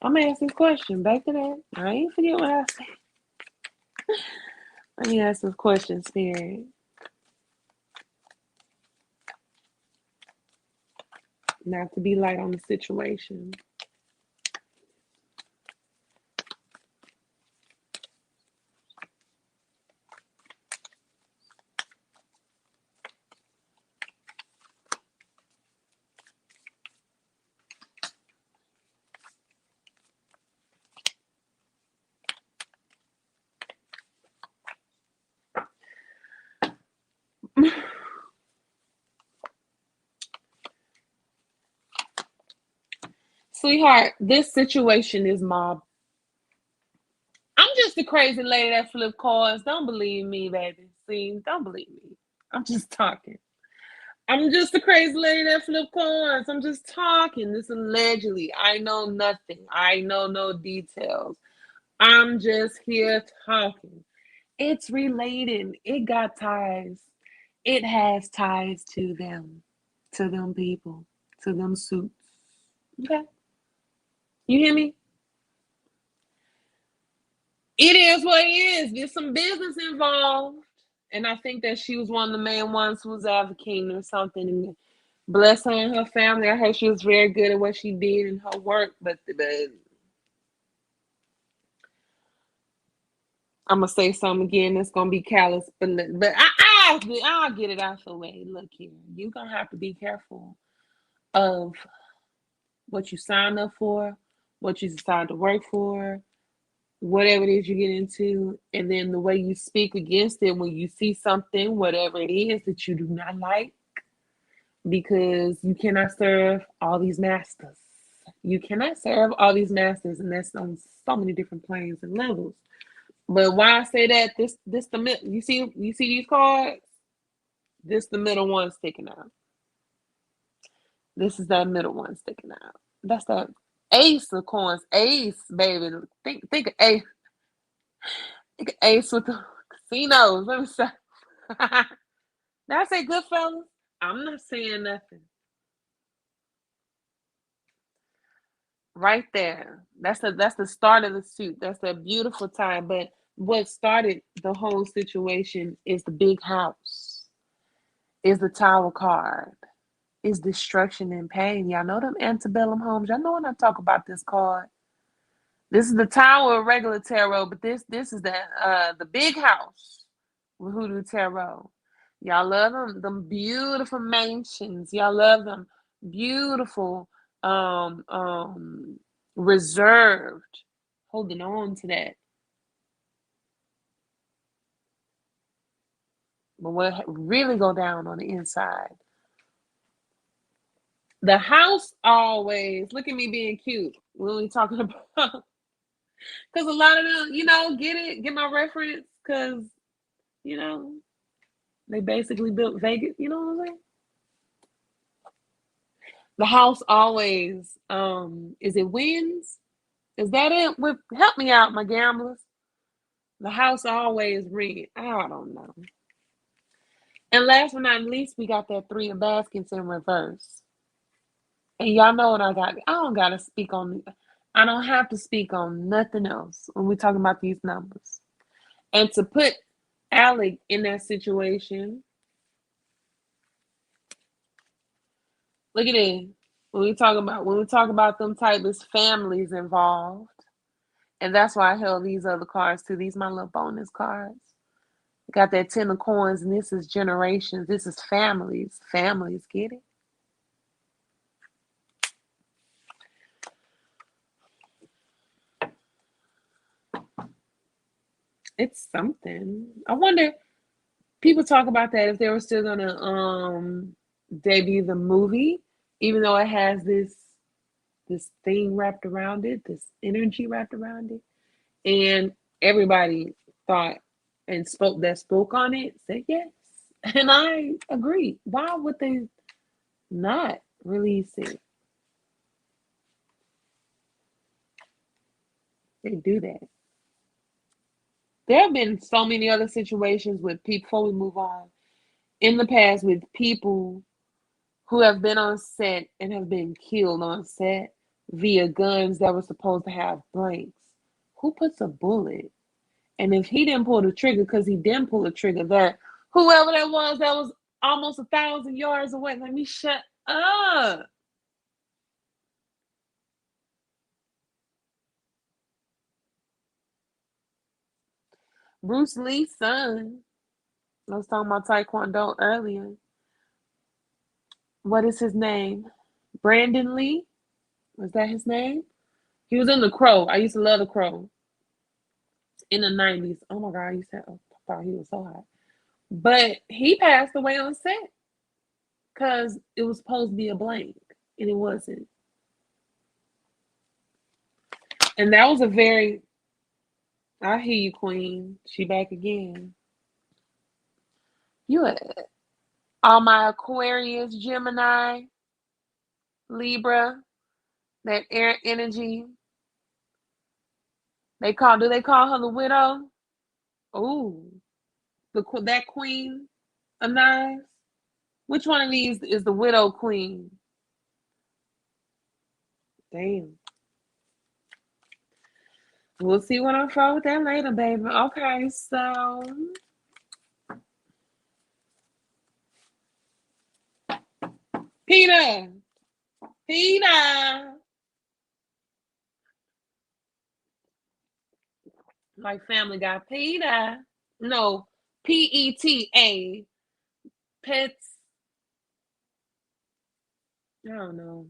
I'm gonna ask this question. Back to that. I ain't forget what I said. Let me ask this question, Spirit. Not to be light on the situation. Sweetheart, this situation is mob. I'm just a crazy lady that flip cards. Don't believe me, baby. See, don't believe me. I'm just talking. I'm just a crazy lady that flip cards. I'm just talking. This allegedly. I know nothing. I know no details. I'm just here talking. It's related. It got ties. It has ties to them people, to them suits. Okay? You hear me? It is what it is. There's some business involved. And I think that she was one of the main ones who was advocating or something. And bless her and her family. I heard she was very good at what she did in her work. But I'm going to say something again that's going to be callous. But I'll get it out the way. Look here. You're going to have to be careful of what you sign up for, what you decide to work for, whatever it is you get into, and then the way you speak against it when you see something, whatever it is that you do not like, because you cannot serve all these masters. You cannot serve all these masters, and that's on so many different planes and levels. But why I say that, this the middle. You see these cards. This the middle one sticking out. This is that middle one sticking out. That's that ace of coins. Ace, baby. Think of ace. Think of ace with the casinos. Let me say. Did I say good fellas? I'm not saying nothing. Right there. That's the start of the suit. That's a beautiful time. But what started the whole situation is the big house. Is the tower card. Is destruction and pain. Y'all know them antebellum homes. Y'all know when I talk about this card. This is the tower of regular tarot, but this is the big house with hoodoo tarot. Y'all love them beautiful mansions. Y'all love them beautiful, reserved, holding on to that. But what really go down on the inside? The house always, look at me being cute. We're only talking about, because a lot of them, get my reference, because, they basically built Vegas, you know what I'm saying? The house always, is it wins? Is that it? Help me out, my gamblers. The house always ring. I don't know. And last but not least, we got that 3 of baskets in reverse. And y'all know what I got. I don't got to speak on, I don't have to speak on nothing else when we're talking about these numbers. And to put Alec in that situation, look at it. When we talk about them type of families involved, and that's why I held these other cards too. These my little bonus cards. Got that 10 of coins, and this is generations. This is families. Families, get it? It's something. I wonder, people talk about that if they were still gonna debut the movie, even though it has this thing wrapped around it, this energy wrapped around it. And everybody thought and spoke on it, said yes. And I agree. Why would they not release it? They do that. There have been so many other situations with people, before we move on, in the past with people who have been on set and have been killed on set via guns that were supposed to have blanks. Who puts a bullet? And if he didn't pull the trigger, because he didn't pull the trigger, that whoever that was almost 1,000 yards away. Let me shut up. Bruce Lee's son. I was talking about Taekwondo earlier. What is his name? Brandon Lee? Was that his name? He was in The Crow. I used to love The Crow in the 90s. Oh my God, I thought he was so hot. But he passed away on set because it was supposed to be a blank, and it wasn't. And that was a very, I hear you, Queen. She back again. You, all my Aquarius, Gemini, Libra, that air energy. Do they call her the widow? Ooh, that queen of knives. Which one of these is the widow queen? Damn. We'll see what I'm for with that later, baby. Okay, so PETA. PETA. Like Family Guy. PETA. No, PETA. Pets. I don't know.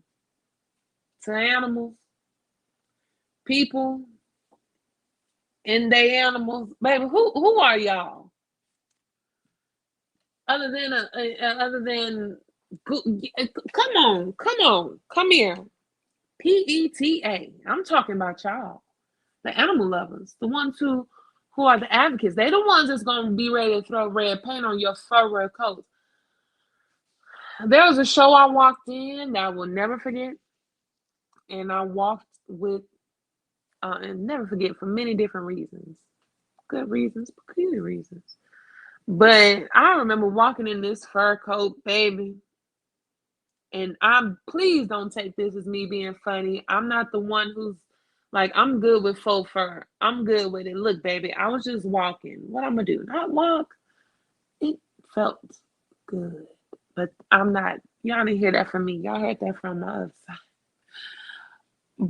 To animals. People. And they animals. Baby, who are y'all? Other than come here. PETA. I'm talking about y'all, the animal lovers, the ones who are the advocates. They the ones that's gonna be ready to throw red paint on your fur coats. There was a show I walked in that I will never forget, and I walked with and never forget for many different reasons, good reasons, peculiar reasons. But I remember walking in this fur coat, baby. And please don't take this as me being funny. I'm not the one who's like, I'm good with faux fur. I'm good with it. Look, baby, I was just walking. What I'm gonna do? Not walk. It felt good. But I'm not, y'all didn't hear that from me. Y'all heard that from my other side.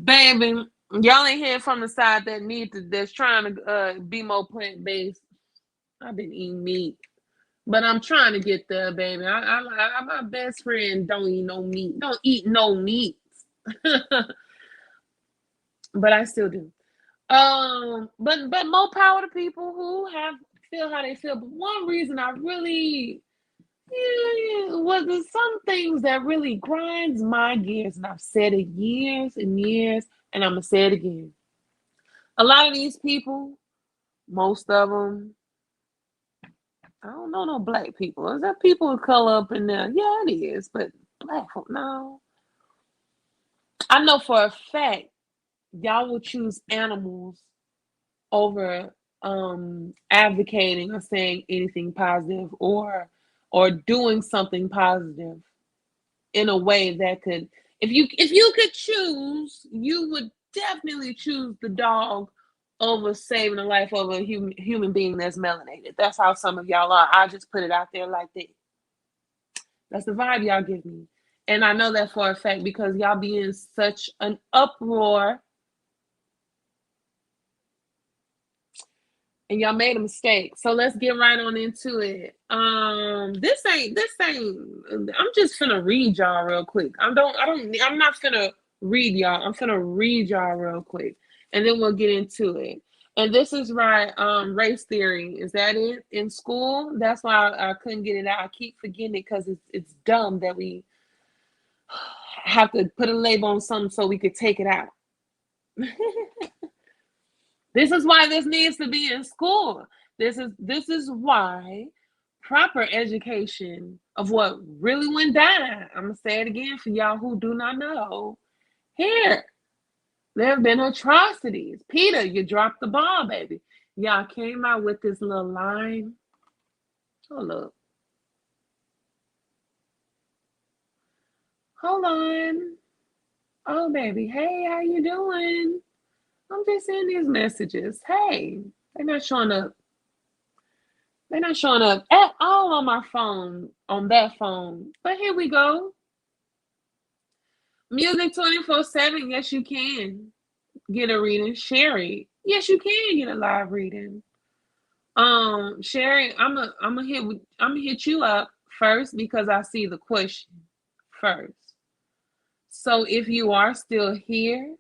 Baby, y'all ain't hear from the side that's trying to be more plant-based. I've been eating meat. But I'm trying to get there, baby. My best friend don't eat no meat. Don't eat no meat. But I still do. But more power to people who feel how they feel. But one reason I really was there's some things that really grinds my gears, and I've said it years and years, and I'm gonna say it again. A lot of these people, most of them, I don't know no black people. Is there people of color up in there? Yeah, it is, but black folk, no. I know for a fact y'all will choose animals over advocating or saying anything positive or doing something positive in a way that could, if you could choose, you would definitely choose the dog over saving the life of a human being that's melanated. That's how some of y'all are. I just put it out there like that. That's the vibe y'all give me. And I know that for a fact because y'all be in such an uproar and y'all made a mistake. So let's get right on into it. This ain't I'm just finna read y'all real quick. I'm not finna read y'all. I'm finna read y'all real quick. And then we'll get into it. And this is right, race theory. Is that it in school? That's why I couldn't get it out. I keep forgetting it because it's dumb that we have to put a label on something so we could take it out. This is why this needs to be in school. This is why proper education of what really went down. I'm gonna say it again for y'all who do not know. Here, there have been atrocities. PETA, you dropped the ball, baby. Y'all came out with this little line. Hold up. Hold on. Oh, baby. Hey, how you doing? I'm just sending these messages. Hey, they're not showing up. They're not showing up at all on my phone, on that phone. But here we go. Music 24/7. Yes, you can get a reading. Sherry. Yes, you can get a live reading. Sherry, I'm gonna hit you up first because I see the question first. So if you are still here,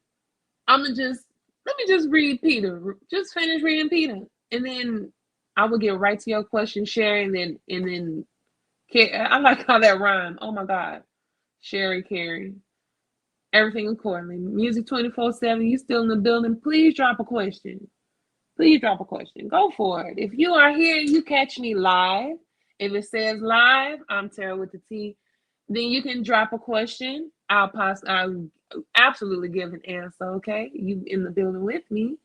let me just read PETA. Just finish reading PETA, and then I will get right to your question, Sherry, and then I like how that rhyme. Oh my God, Sherry Carey. everything accordingly. Music 24/7, you still in the building, please drop a question. Please drop a question. Go for it. If you are here and you catch me live, if it says live, I'm Tara with the T, then you can drop a question. I'll absolutely give an answer, okay? You in the building with me.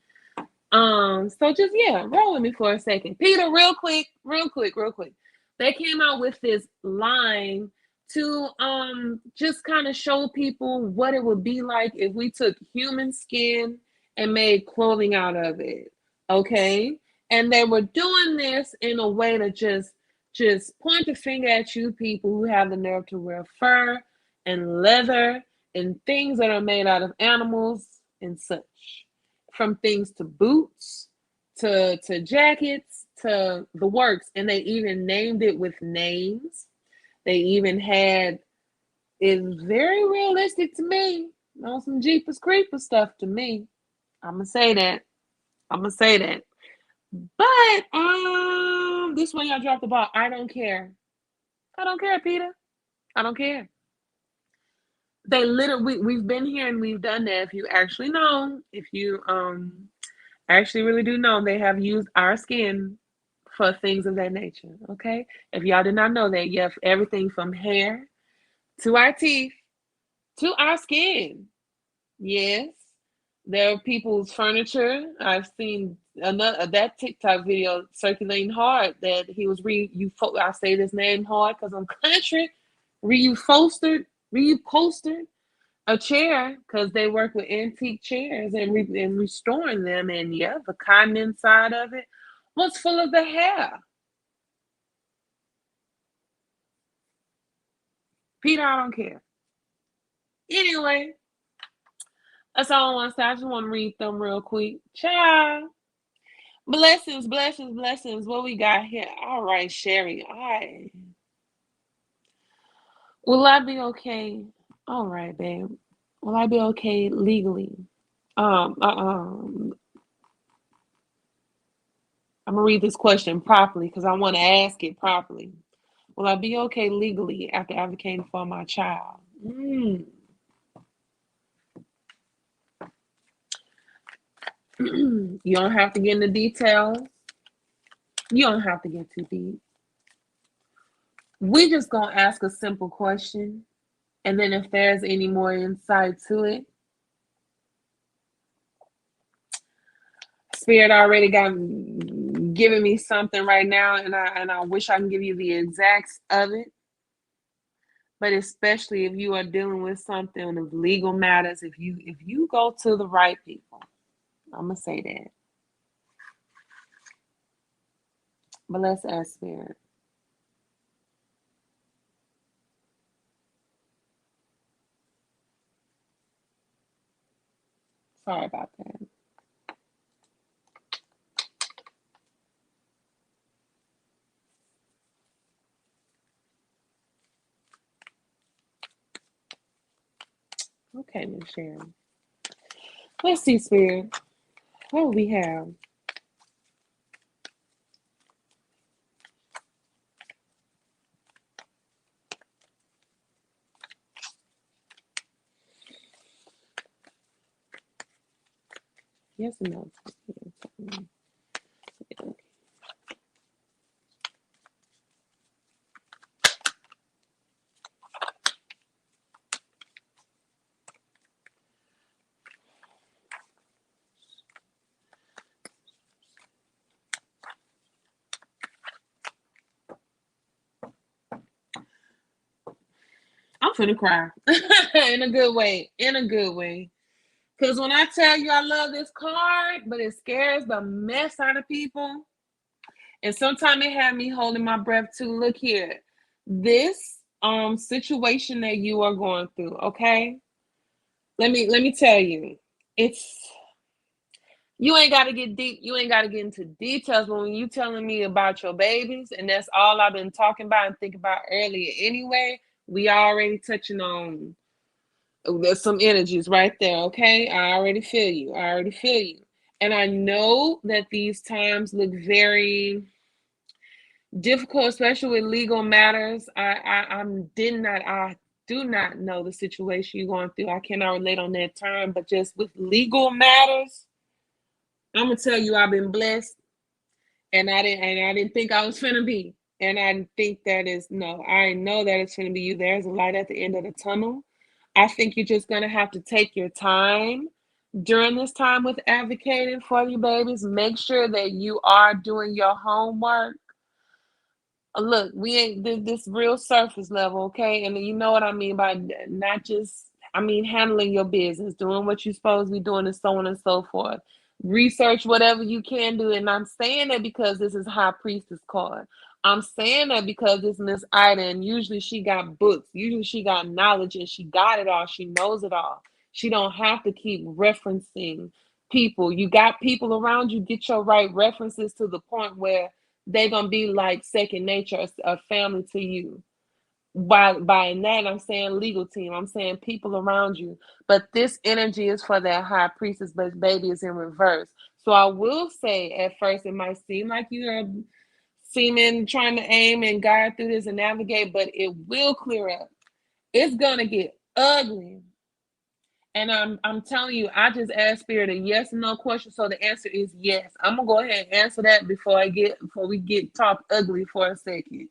So just roll with me for a second. PETA, real quick. They came out with this line to just kind of show people what it would be like if we took human skin and made clothing out of it. Okay? And they were doing this in a way to just point the finger at you people who have the nerve to wear fur and leather and things that are made out of animals and such. From things to boots, to jackets, to the works. And they even named it with names. They even had, it's very realistic to me. On some Jeepers Creepers stuff to me. I'm gonna say that. But this one y'all dropped the ball. I don't care. PETA. I don't care. They literally, we've been here and we've done that. If you actually know, if you actually really do know, they have used our skin for things of that nature. Okay, if y'all did not know that, you have everything from hair to our teeth to our skin. Yes, there are people's furniture. I've seen that TikTok video circulating hard that he was I say this name hard because I'm country. Reupholstered a chair because they work with antique chairs and restoring them. And the cotton inside of it was full of the hair. PETA, I don't care. Anyway, that's all I want to say. I just want to read them real quick. Ciao. Blessings. What we got here? All right, Sherry. All right. Will I be okay? All right, babe. Will I be okay legally? I'm gonna read this question properly because I want to ask it properly. Will I be okay legally after advocating for my child? You don't have to get into details. You don't have to get too deep. We just gonna ask a simple question, and then if there's any more insight to it, Spirit already giving me something right now, and I wish I can give you the exacts of it. But especially if you are dealing with something of legal matters, if you go to the right people, I'm gonna say that. But let's ask Spirit. Sorry about that. Okay, Miss Sharon. Let's see, Spirit. What do we have? Yes and no. I'm finna cry. In a good way. Because when I tell you I love this card, but it scares the mess out of people. And sometimes it had me holding my breath too. Look here. This situation that you are going through, okay? Let me tell you. You ain't got to get deep. You ain't got to get into details. But when you telling me about your babies, and that's all I've been talking about and thinking about earlier anyway, we already touching on, there's some energies right there, okay? I already feel you. And I know that these times look very difficult, especially with legal matters. I do not know the situation you're going through. I cannot relate on that term, but just with legal matters, I'm gonna tell you I've been blessed, and I didn't think I was finna be. And I think I know that it's gonna be you. There's a light at the end of the tunnel. I think you're just gonna have to take your time during this time with advocating for your babies. Make sure that you are doing your homework. Look, we ain't this real surface level, okay? And you know what I mean by not just, I mean, handling your business, doing what you're supposed to be doing, and so on and so forth. Research whatever you can do. And I'm saying that because this is High Priestess card. I'm saying that because it's Miss Ida, and usually she got books. Usually she got knowledge, and she got it all. She knows it all. She don't have to keep referencing people. You got people around you. Get your right references to the point where they're gonna be like second nature, a family to you. By that, I'm saying legal team. I'm saying people around you. But this energy is for that High Priestess, but baby is in reverse. So I will say, at first, it might seem like you are seeming trying to aim and guide through this and navigate, but it will clear up. It's gonna get ugly. And I'm telling you, I just asked Spirit a yes or no question, so the answer is yes. I'm gonna go ahead and answer that before we get talk ugly for a second.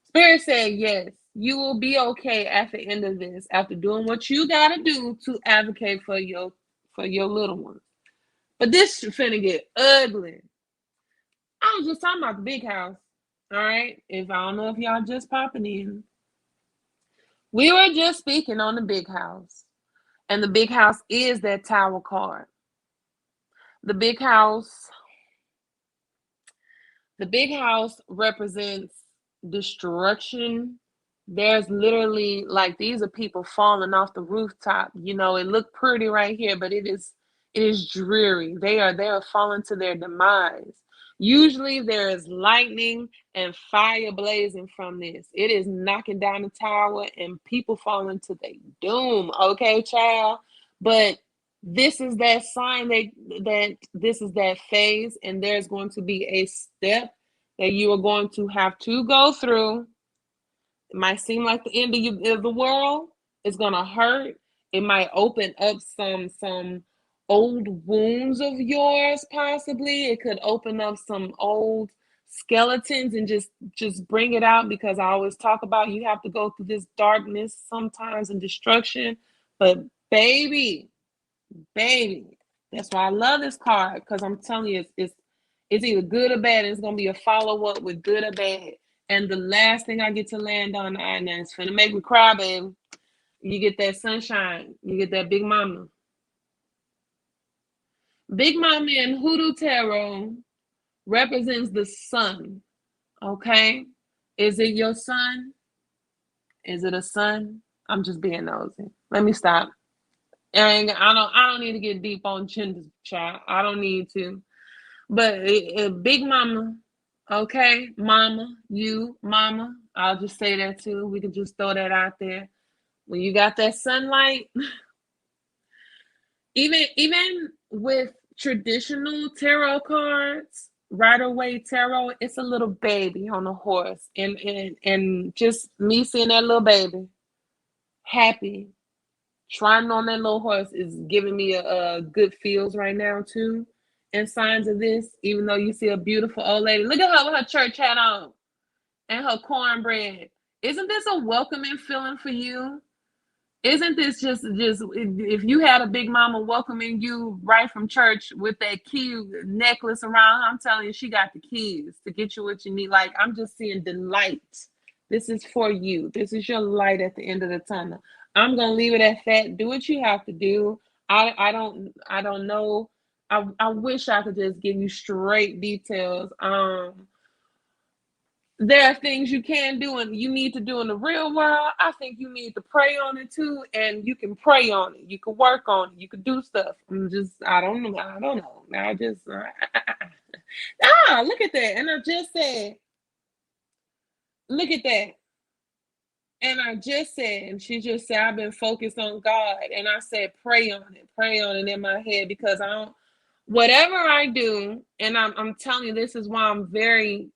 Spirit said yes. You will be okay at the end of this, after doing what you gotta do to advocate for your little one. But this finna get ugly. I was just talking about the big house. All right. If I don't know if y'all just popping in. We were just speaking on the big house. And the big house is that Tower card. The big house represents destruction. There's literally, like, these are people falling off the rooftop. You know, it looked pretty right here, but it is dreary. They are falling to their demise. Usually there is lightning and fire blazing from this. It is knocking down the tower and people falling to their doom. Okay, child. But this is that sign that this is that phase, and there's going to be a step that you are going to have to go through. It might seem like the end of the world. It's gonna hurt. It might open up some old wounds of yours, possibly. It could open up some old skeletons and just bring it out, because I always talk about you have to go through this darkness sometimes and destruction. But baby, that's why I love this card, because I'm telling you, it's either good or bad. It's gonna be a follow-up with good or bad. And the last thing I get to land on, and it's gonna make me cry, baby. You get that sunshine. You get that Big Mama. Big Mama in Hoodoo Tarot represents the sun. Okay? Is it your son? Is it a son? I'm just being nosy. Let me stop. And I don't need to get deep on gender, child. I don't need to. But Big Mama, okay, Mama, you, Mama, I'll just say that too. We can just throw that out there. When you got that sunlight, even with traditional tarot cards, Rider-Waite tarot, it's a little baby on a horse, and just me seeing that little baby happy, trying on that little horse is giving me a good feels right now too. And signs of this, even though you see a beautiful old lady, look at her with her church hat on and her cornbread. Isn't this a welcoming feeling for you? Isn't this just if you had a Big Mama welcoming you right from church with that key necklace around her, I'm telling you, she got the keys to get you what you need. Like, I'm just seeing delight. This is for you. This is your light at the end of the tunnel. I'm gonna leave it at that. Do what you have to do. I don't know. I wish I could just give you straight details. There are things you can do and you need to do in the real world. I think you need to pray on it too, and you can pray on it. You can work on it. You can do stuff. I don't know. I just look at that. And I just said, look at that. And I just said, and she just said, I've been focused on God. And I said, pray on it in my head, because whatever I do, and I'm telling you, this is why I'm very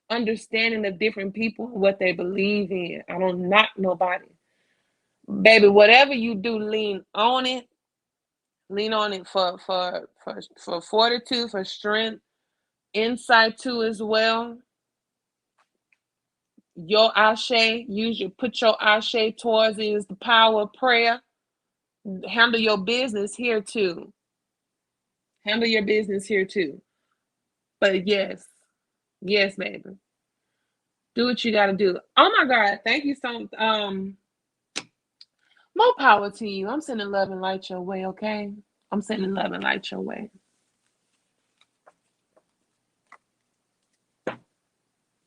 understanding of different people and what they believe in. I don't knock nobody. Baby, whatever you do, lean on it. Lean on it for fortitude, for strength, insight too as well. Your ashe, put your ashe towards it, is the power of prayer. Handle your business here too. Handle your business here too. But yes, baby. Do what you gotta do. Oh my God, thank you so more power to you. I'm sending love and light your way, okay? I'm sending love and light your way.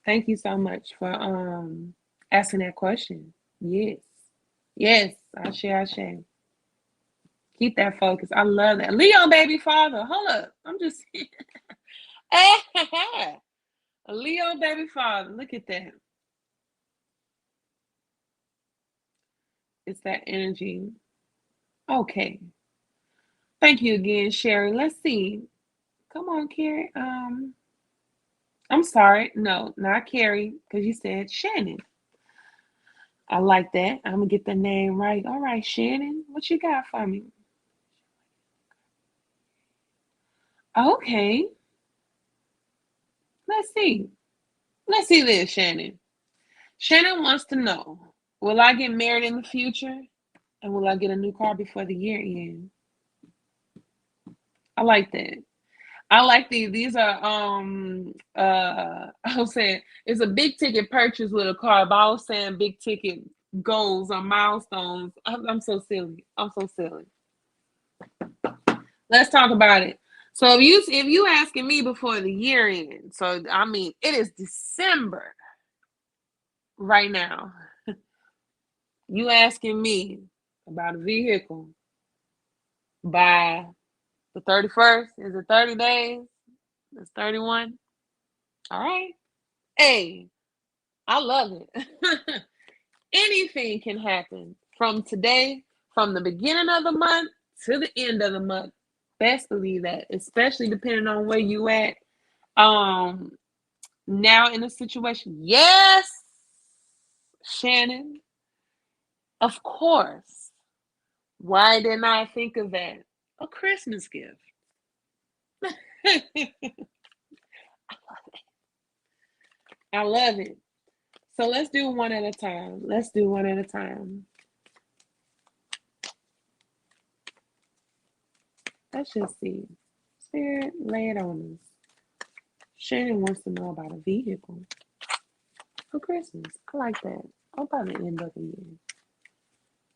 Thank you so much for asking that question. Yes. Yes, ashe. Keep that focus. I love that. Leo baby father. Hold up. I'm just a Leo baby father. Look at that. It's that energy. Okay. Thank you again, Sherry. Let's see. Come on, Carrie. I'm sorry. No, not Carrie, because you said Shannon. I like that. I'm gonna get the name right. All right, Shannon. What you got for me? Okay. Let's see. Let's see this, Shannon. Shannon wants to know, will I get married in the future? And will I get a new car before the year ends? I like that. I like these. These are I was saying it's a big ticket purchase with a car, but I was saying big ticket goals or milestones. I'm so silly. I'm so silly. Let's talk about it. So if you asking me before the year ends, so I mean it is December right now. You asking me about a vehicle by the 31st? Is it 30 days? It's 31. All right. Hey, I love it. Anything can happen from today, from the beginning of the month to the end of the month. Best believe that, especially depending on where you at. Now in a situation. Yes, Shannon. Of course. Why didn't I think of that? A Christmas gift. I love it. So let's do one at a time. Let's do one at a time. Let's just see. Spirit, lay it on us. Shannon wants to know about a vehicle for Christmas. I like that. I'll probably end of the year.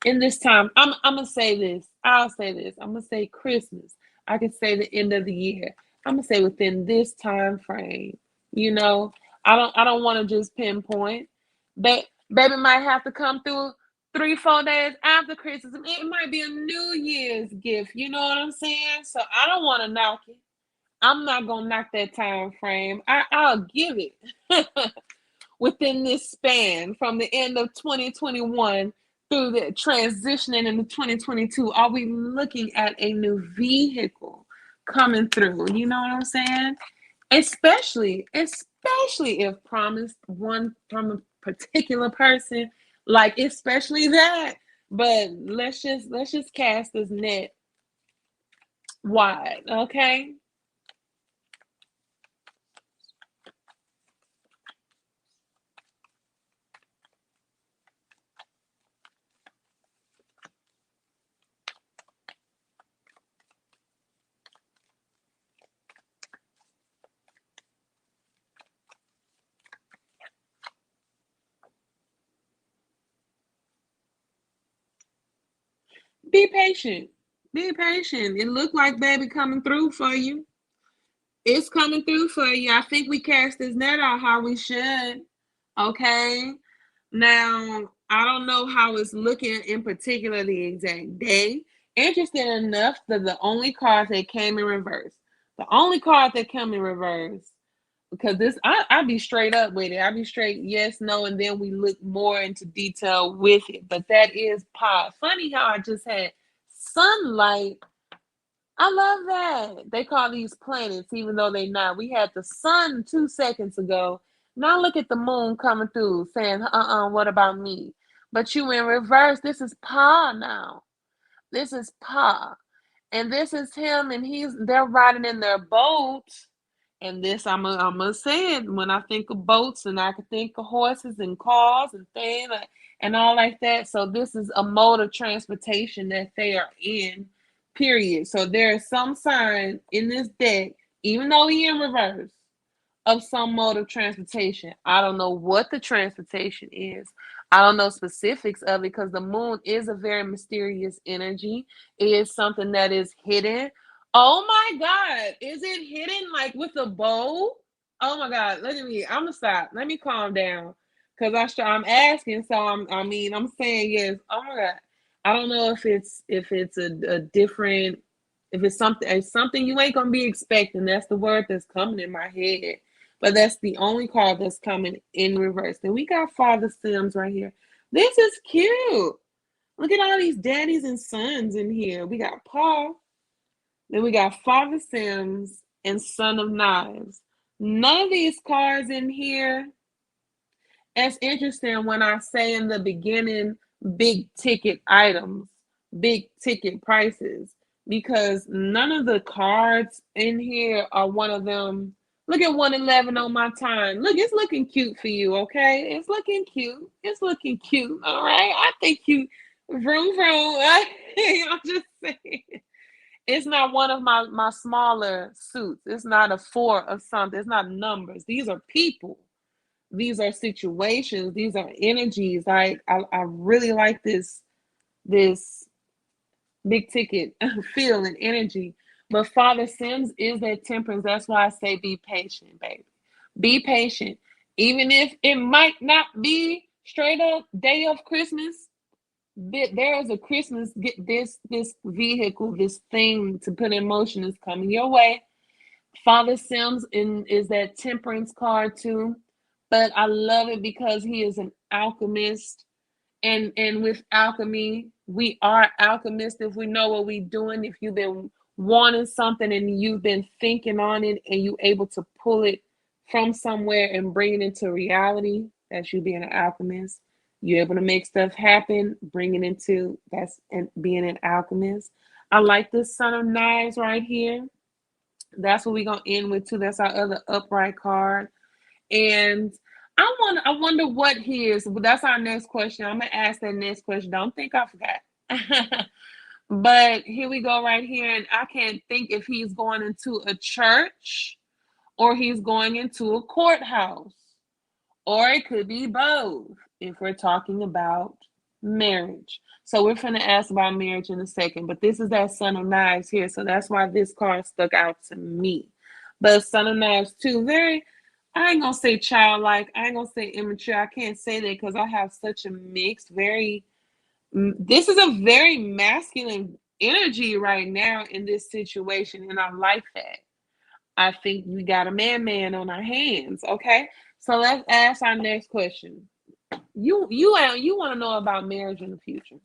In this time, I'm gonna say this. I'll say this. I'm gonna say Christmas. I can say the end of the year. I'm gonna say within this time frame. You know, I don't want to just pinpoint. But baby might have to come through 3-4 days after Christmas. It might be a New Year's gift. You know what I'm saying? So I don't want to knock it. I'm not gonna knock that time frame. I'll give it within this span from the end of 2021 through the transitioning into 2022. Are we looking at a new vehicle coming through? You know what I'm saying? Especially if promised one from a particular person, like especially that. But let's just cast this net wide, okay? Be patient. Be patient. It looked like baby coming through for you. It's coming through for you. I think we cast this net out how we should. Okay. Now, I don't know how it's looking in particular the exact day. Interesting enough that the only card that came in reverse. The only card that came in reverse, because I'll be straight up with it. I'll be straight yes, no, and then we look more into detail with it. But that is pop. Funny how I just had sunlight. I love that. They call these planets, even though they're not. We had the sun 2 seconds ago. Now look at the moon coming through saying, what about me? But you in reverse. This is Pa now. This is Pa. And this is him, and they're riding in their boat. And this, I'm gonna say it, when I think of boats, and I can think of horses and cars and things and all like that. So this is a mode of transportation that they are in, period. So there is some sign in this deck, even though he in reverse, of some mode of transportation. I don't know what the transportation is. I don't know specifics of it, because the moon is a very mysterious energy. It is something that is hidden. Oh my God. Is it hidden like with a bow? Oh my God. Look at me. I'm gonna stop. Let me calm down. Cause I'm asking, so I'm saying yes. Oh my God. I don't know if it's a different, if it's something you ain't gonna be expecting. That's the word that's coming in my head. But that's the only card that's coming in reverse. Then we got Father Sims right here. This is cute. Look at all these daddies and sons in here. We got Paul. Then we got Father Sims and Son of Knives. None of these cards in here. It's interesting when I say in the beginning, big ticket items, big ticket prices, because none of the cards in here are one of them. Look at 111 on my time. Look, it's looking cute for you, okay? It's looking cute. It's looking cute, all right? I think you, vroom, vroom. I'm just saying. It's not one of my smaller suits. It's not a four of something. It's not numbers. These are people. These are situations. These are energies. Like I really like this big ticket feel and energy. But Father Sims is that temperance. That's why I say be patient, baby. Be patient. Even if it might not be straight up day of Christmas, there is a Christmas, get this vehicle, this thing to put in motion is coming your way. Father Sims is that temperance card too. But I love it because he is an alchemist. And with alchemy, we are alchemists if we know what we're doing. If you've been wanting something and you've been thinking on it and you're able to pull it from somewhere and bring it into reality, that's you being an alchemist. You're able to make stuff happen, bring it into that's and being an alchemist. I like this Son of Knives right here. That's what we're gonna end with too. That's our other upright card. And I wonder what he is. That's our next question. I'm gonna ask that next question. Don't think I forgot. But here we go right here. And I can't think if he's going into a church or he's going into a courthouse. Or it could be both if we're talking about marriage. So we're going to ask about marriage in a second. But this is that Son of Knives here. So that's why this card stuck out to me. But Son of Knives too, very, I ain't going to say childlike. I ain't going to say immature. I can't say that because I have such a mixed, this is a very masculine energy right now in this situation. And I like that. I think we got a man on our hands. Okay. So let's ask our next question. You want to know about marriage in the future.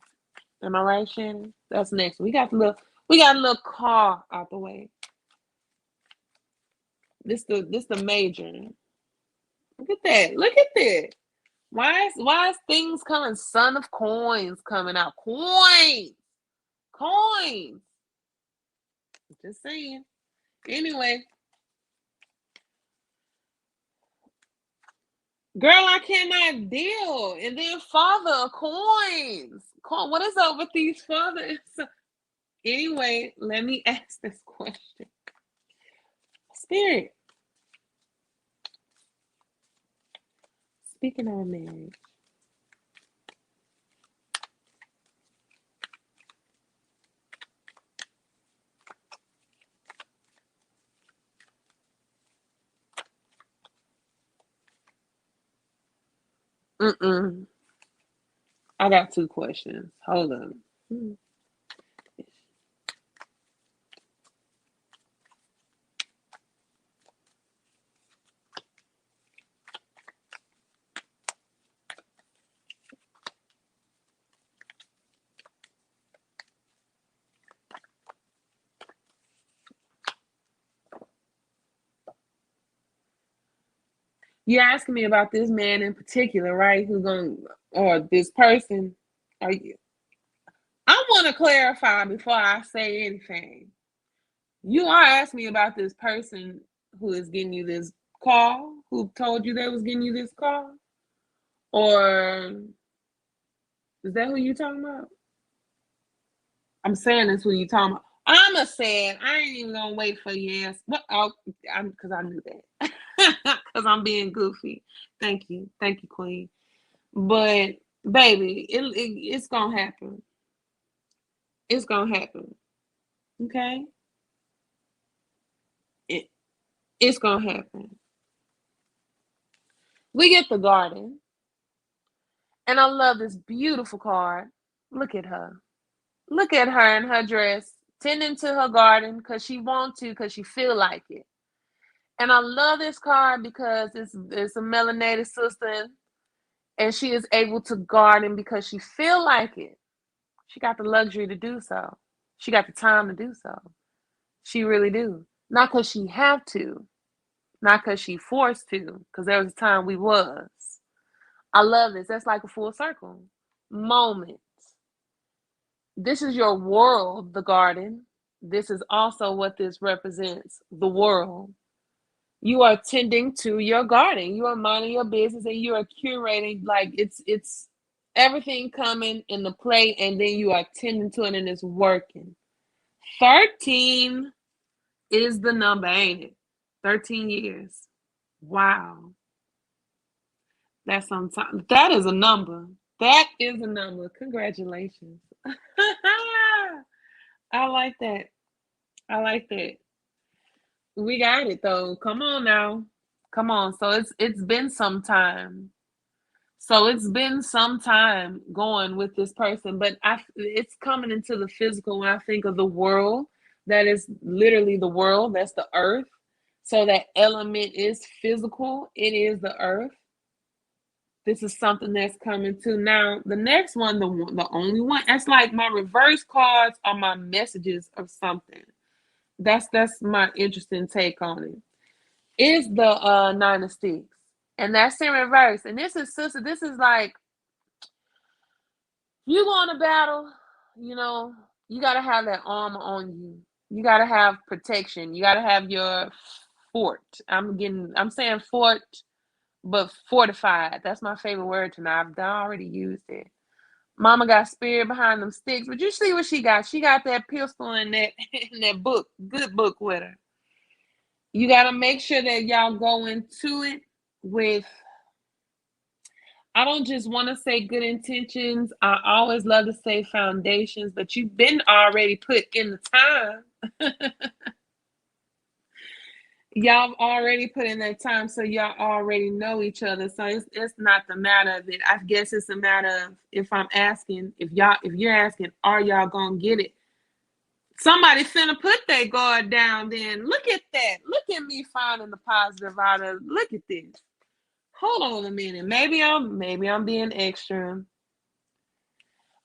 Am I right, Shannon? That's next. We got a little car out the way. This the major. Look at that. Look at that. Why is things coming? Son of coins coming out. Coins. Coins. Just saying. Anyway, girl, I cannot deal. And then father of coins. What is up with these fathers? Anyway, let me ask this question. Spirit, speaking of marriage, I got two questions. Hold on. You're asking me about this man in particular, right? Who's going, or this person? Are you? I want to clarify before I say anything. You are asking me about this person who is getting you this call, who told you they was getting you this call? Or is that who you talking about? I'm saying that's who you talking about. I'ma say it. I ain't even gonna wait for your ass. What? Oh, because I knew that. Because I'm being goofy. Thank you, Queen. But baby, it's gonna happen. It's gonna happen. Okay. It's gonna happen. We get the garden, and I love this beautiful card. Look at her. Look at her in her dress, tending to her garden because she wants to, because she feel like it. And I love this card because it's a melanated sister, and she is able to garden because she feel like it. She got the luxury to do so. She got the time to do so. She really do. Not because she have to, not because she forced to, because there was a time we was. I love this. That's like a full circle moment. This is your world, the garden. This is also what this represents, the world. You are tending to your garden. You are minding your business, and you are curating. Like it's everything coming in the plate, and then you are tending to it, and it's working. 13 is the number, ain't it? 13 years. Wow. That's sometimes that is a number. That is a number. Congratulations. I like that. I like that. We got it though. Come on now. Come on. So it's been some time. So it's been some time going with this person, but it's coming into the physical when I think of the world. That is literally the world. That's the earth. So that element is physical. It is the earth. This is something that's coming to now. The next one, the only one. That's like my reverse cards are my messages of something. That's my interesting take on it. Is the 9 of Sticks, and that's in reverse. And this is sister. This is like you go on a battle. You know, you gotta have that armor on you. You gotta have protection. You gotta have your fort. I'm saying fort, but fortified. That's my favorite word tonight. I've already used it. Mama got spirit behind them sticks, but you see what she got. She got that pistol in that in that book, good book with her. You got to make sure that y'all go into it with, I don't just want to say good intentions. I always love to say foundations, but you've been already put in the time. Y'all already put in that time, so y'all already know each other. So it's not the matter of it. I guess it's a matter of if you're asking, are y'all gonna get it? Somebody finna put their guard down. Then look at that. Look at me finding the positive out of. Look at this. Hold on a minute. Maybe I'm being extra.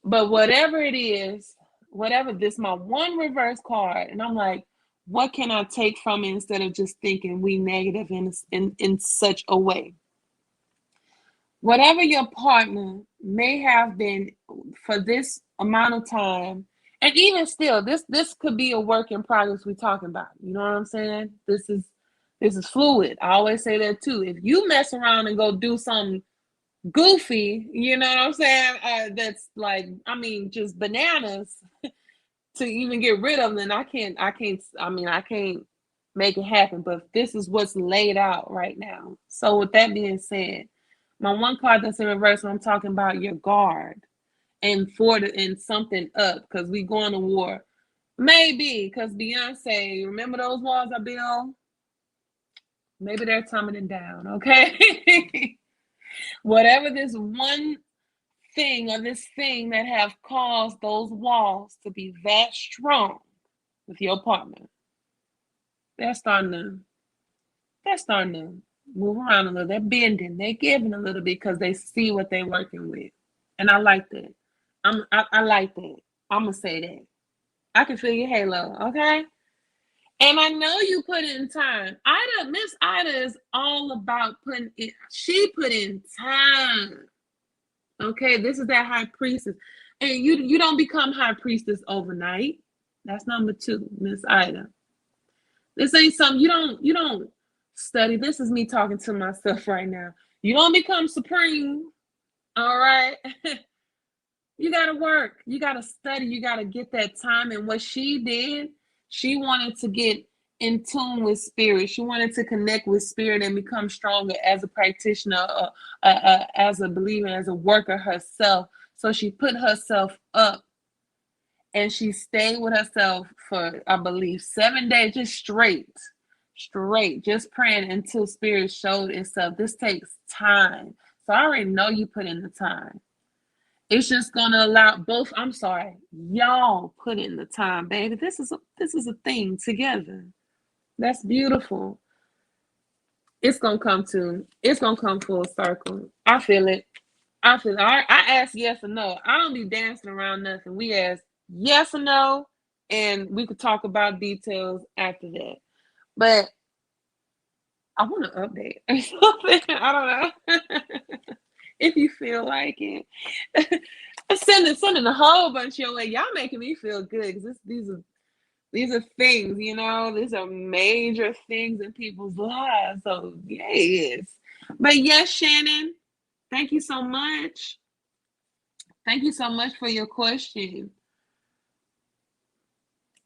But whatever it is, whatever this my one reverse card, and I'm like, what can I take from it instead of just thinking we negative in such a way? Whatever your partner may have been for this amount of time, and even still, this could be a work in progress we're talking about. You know what I'm saying? This is fluid. I always say that too. If you mess around and go do something goofy, you know what I'm saying? That's like, I mean, just bananas to even get rid of them. I can't make it happen, but this is what's laid out right now. So with that being said, my one card that's in reverse, when I'm talking about your guard and and something up, because we going to war. Maybe, because Beyonce, remember those walls I built? Maybe they're tumbling down, okay? Whatever this one thing or this thing that have caused those walls to be that strong with your partner, they're starting to move around a little. They're bending, they're giving a little bit because they see what they're working with. And I like that. I like that. I'm gonna say that. I can feel your halo, okay? And I know you put in time. Miss Ida is all about putting in. She put in time. Okay, this is that high priestess. And you don't become high priestess overnight. That's number 2, Miss Ida. This ain't something you don't study. This is me talking to myself right now. You don't become supreme. All right. You got to work. You got to study. You got to get that time. And what she did, she wanted to get in tune with spirit. She wanted to connect with spirit and become stronger as a practitioner, as a believer, as a worker herself. So she put herself up and she stayed with herself for, I believe, 7 days, just straight, just praying until spirit showed itself. This takes time. So I already know you put in the time. It's just gonna allow both. I'm sorry, y'all put in the time, baby. This is a thing together. That's beautiful. It's gonna come full circle. I feel it. I ask yes or no. I don't be dancing around nothing. We ask yes or no, and we could talk about details after that. But I want to update or something. I don't know. If you feel like it. Sending a whole bunch your way. Y'all making me feel good because these are things, these are major things in people's lives. So yes. But yes, Shannon, thank you so much. Thank you so much for your question.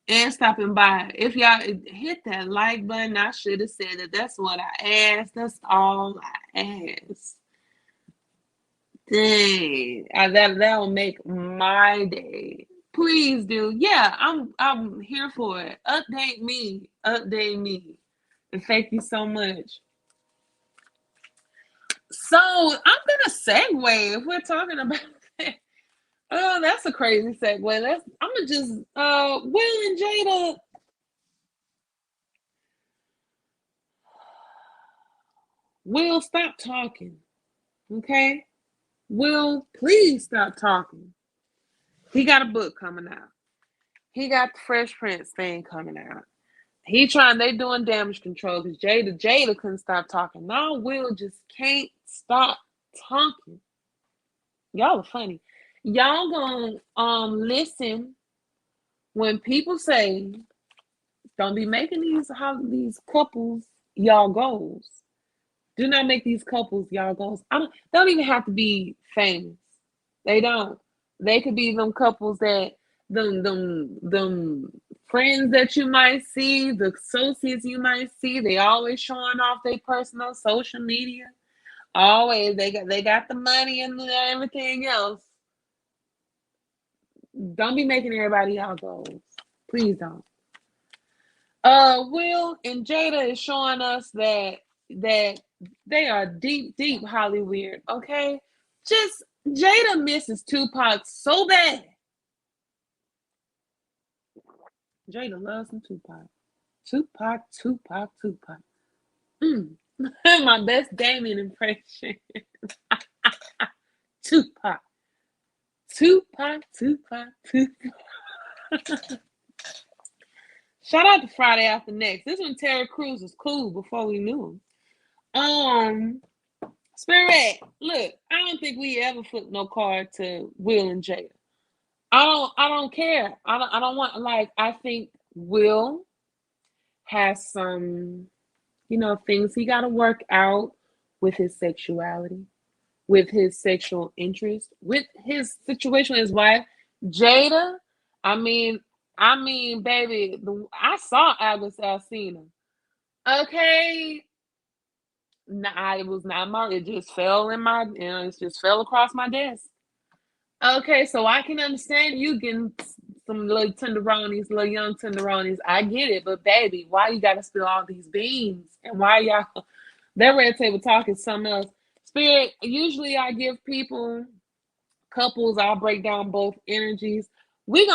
And stopping by. If y'all hit that like button, I should have said that. That's what I asked. That's all I asked. Dang, that'll make my day. Please do. Yeah, I'm here for it. Update me. And thank you so much. So I'm gonna segue if we're talking about that. Oh, that's a crazy segue. I'm gonna just Will&Jada. Will, stop talking. Okay? Will, please stop talking. He got a book coming out. He got the Fresh Prince thing coming out. They doing damage control because Jada couldn't stop talking. Now Will just can't stop talking. Y'all are funny. Y'all gonna listen when people say, don't be making these couples y'all goals. Do not make these couples y'all goals. Don't even have to be famous. They don't. They could be them couples that them friends that you might see, the associates you might see. They always showing off their personal social media. Always they got the money and everything else. Don't be making everybody y'all goals. Please don't. Will and Jada is showing us that they are deep Hollywood. Okay, just Jada misses Tupac so bad. Jada loves some Tupac. Tupac. My best Damien impression. Tupac. Shout out to Friday After Next. This one, Terry Crews was cool before we knew him. Spirit, look, I don't think we ever flipped no card to Will&Jada. I don't care. I don't want, I think Will has some, things he got to work out with his sexuality, with his sexual interest, with his situation with his wife. Jada, I mean, baby, I saw Albus Alcina. Okay. Nah, it was not it just fell it just fell across my desk. Okay, so I can understand you getting some little young tenderonis. I get it, but baby, why you gotta spill all these beans? And why y'all that red table talk is something else. Spirit, usually I give couples, I'll break down both energies. We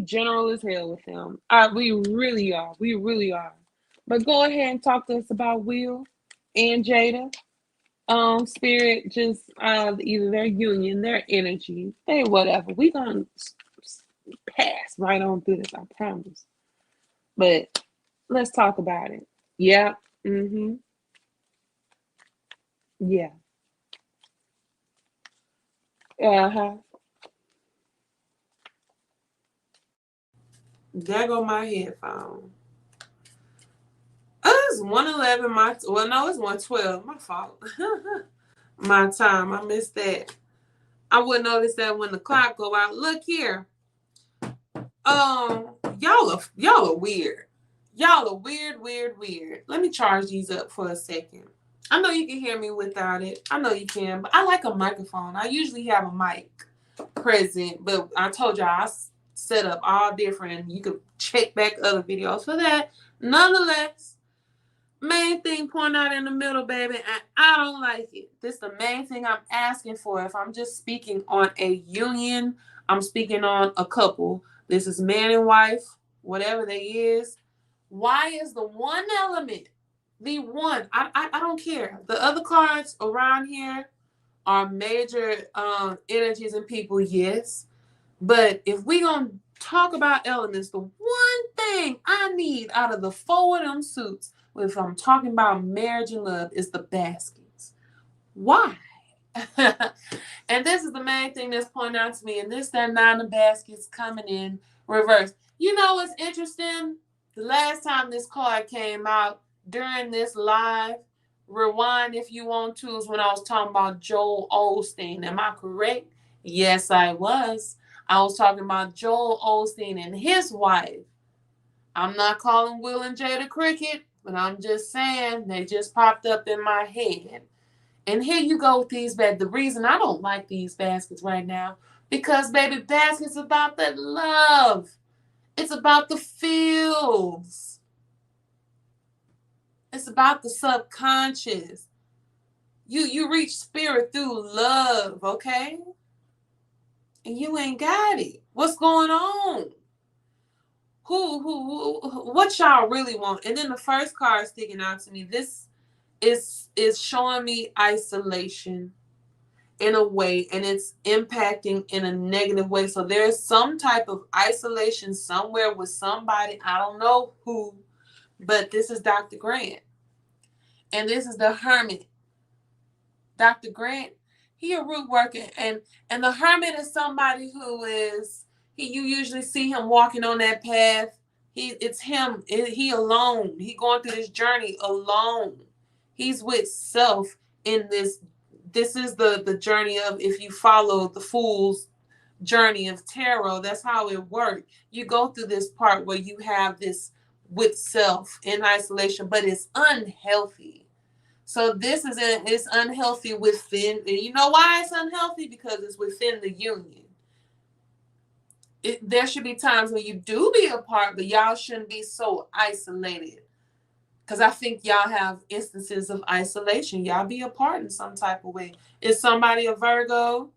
general as hell with them. We really are. But go ahead and talk to us about Will and Jada. Spirit, just either their union, their energy, whatever. We gonna pass right on through this, I promise. But let's talk about it. Yeah. Mm-hmm. Yeah. Uh-huh. There go my headphone. Oh, it's 1:11. Well, no, it's 1:12. My fault. My time. I missed that. I would notice that when the clock go out. Look here. Y'all are weird. Y'all are weird, weird, weird. Let me charge these up for a second. I know you can hear me without it. I know you can, but I like a microphone. I usually have a mic present, but I told y'all I set up all different. You could check back other videos for that. Nonetheless, main thing point out in the middle, baby, and I don't like it. This is the main thing I'm asking for. If I'm just speaking on a union, I'm speaking on a couple. This is man and wife, whatever they is. Why is the one element, the one, I don't care. The other cards around here are major energies and people, yes. But if we gonna talk about elements, the one thing I need out of the four of them suits, if I'm talking about marriage and love, is the baskets. Why? And this is the main thing that's pointing out to me. And this, that 9 of baskets coming in reverse. You know what's interesting? The last time this card came out during this live, rewind if you want to, is when I was talking about Joel Osteen. Am I correct? Yes, I was. I was talking about Joel Osteen and his wife. I'm not calling Will&Jada cricket, but I'm just saying they just popped up in my head. And here you go with these baskets. The reason I don't like these baskets right now, because, baby, baskets about the love. It's about the feels. It's about the subconscious. You reach spirit through love, okay? And you ain't got it. What's going on? What y'all really want? And then the first card sticking out to me, this is showing me isolation in a way, and it's impacting in a negative way. So there's some type of isolation somewhere with somebody. I don't know who, but this is Dr. Grant. And this is the Hermit. Dr. Grant, he a root worker. And the Hermit is somebody who is, you usually see him walking on that path. It's him. He alone. He going through this journey alone. He's with self in this. This is the journey of, if you follow the Fool's journey of tarot, that's how it works. You go through this part where you have this with self in isolation, but it's unhealthy. So this it's unhealthy within, and you know why it's unhealthy? Because it's within the union. There should be times when you do be apart, but y'all shouldn't be so isolated. Because I think y'all have instances of isolation. Y'all be apart in some type of way. Is somebody a Virgo?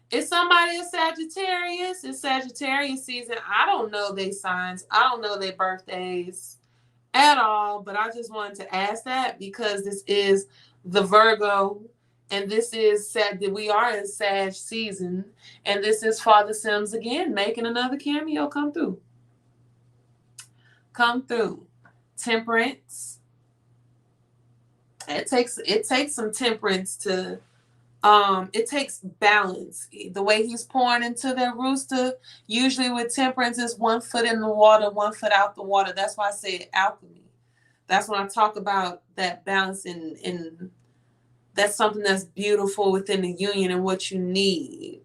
Is somebody a Sagittarius? It's Sagittarius season. I don't know their signs. I don't know their birthdays at all. But I just wanted to ask that because this is the Virgo. And this is we are in Sag season. And this is Father Sims again, making another cameo come through. Come through. Temperance. It takes some temperance to it takes balance. The way he's pouring into that rooster, usually with temperance, is 1 foot in the water, 1 foot out the water. That's why I say alchemy. That's when I talk about that balance, and that's something that's beautiful within the union and what you need.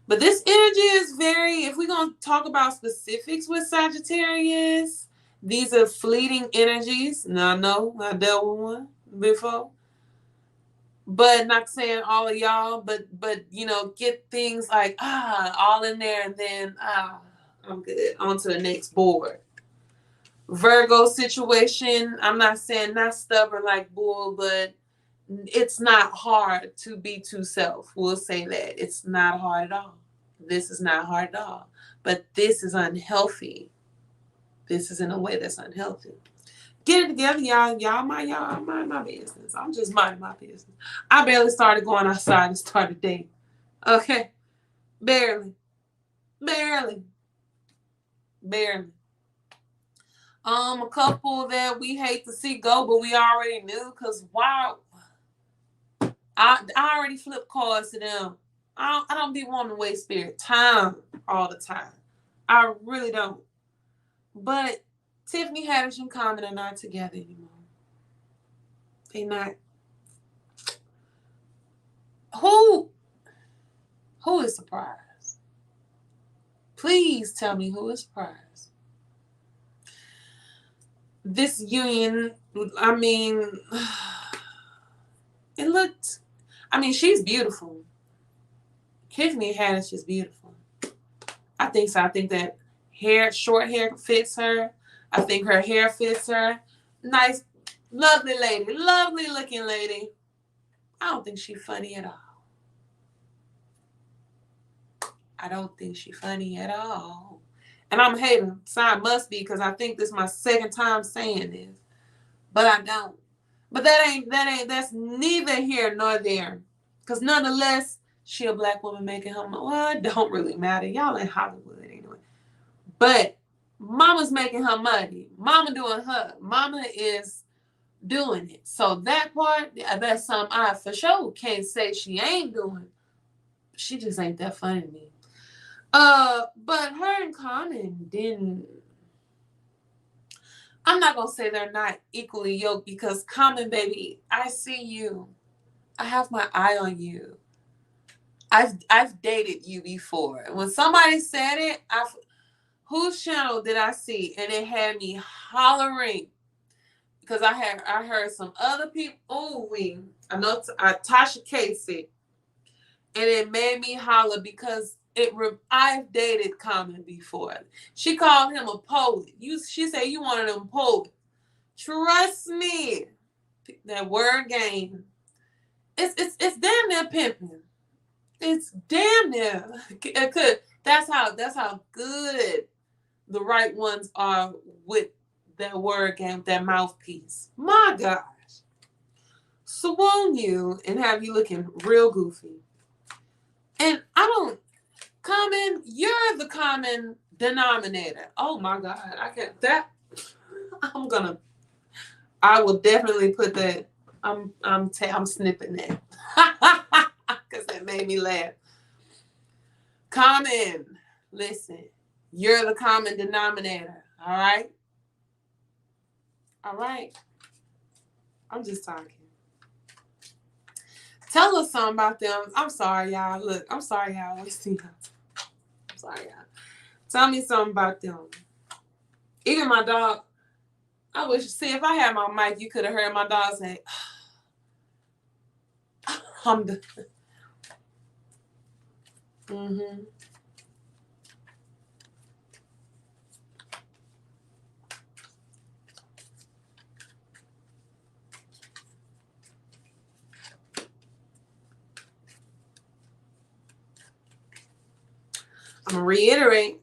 But this energy is very, if we're going to talk about specifics with Sagittarius, these are fleeting energies. Now, no, I dealt with one before. But not saying all of y'all, but get things like, all in there, and then, I'm good. On to the next board. Virgo situation, I'm not saying not stubborn like bull, but it's not hard to be to self. We'll say that. It's not hard at all. This is not hard at all. But this is unhealthy. This is in a way that's unhealthy. Get it together, y'all. Y'all mind my business. I'm just minding my business. I barely started going outside and started dating. Okay? Barely. A couple that we hate to see go, but we already knew, because why? I already flipped cards to them. I don't be wanting to waste spirit time all the time. I really don't. But Tiffany Haddish and Common are not together anymore. They not. Who is surprised? Please tell me who is surprised. This union, I mean, it looked, I mean, she's beautiful. Tiffany Haddish is beautiful. I think so. I think that short hair fits her. I think her hair fits her. Nice, lovely lady, lovely looking lady. I don't think she's funny at all. I don't think she's funny at all. And I'm hating. So I must be, because I think this is my second time saying this. But I don't. But that's neither here nor there. Because nonetheless, she a black woman making her money. Well, it don't really matter. Y'all in Hollywood anyway. But mama's making her money. Mama doing her. Mama is doing it. So that part, that's something I for sure can't say she ain't doing. She just ain't that funny to me. But her and Common didn't. I'm not gonna say they're not equally yoked, because Common, baby, I see you. I have my eye on you. I've dated you before. When somebody said it, whose channel did I see? And it had me hollering, because I heard some other people. Oh, I know Tasha Casey, and it made me holler because I've dated Common before. She called him a poet. She said you wanted him poet. Trust me, that word game. It's damn near pimping. It's damn near. That's how good the right ones are with that word game, that mouthpiece. My gosh. Swoon you and have you looking real goofy. And Common, you're the common denominator. Oh my God. I will definitely put that. I'm snipping that. Because that made me laugh. Common, listen, you're the common denominator. All right? All right. I'm just talking. Tell us something about them. I'm sorry, y'all. Look, I'm sorry, y'all. I'm sorry, y'all. Tell me something about them. Even my dog. I wish, if I had my mic, you could have heard my dog say, I'm done. Mm-hmm. I'm going to reiterate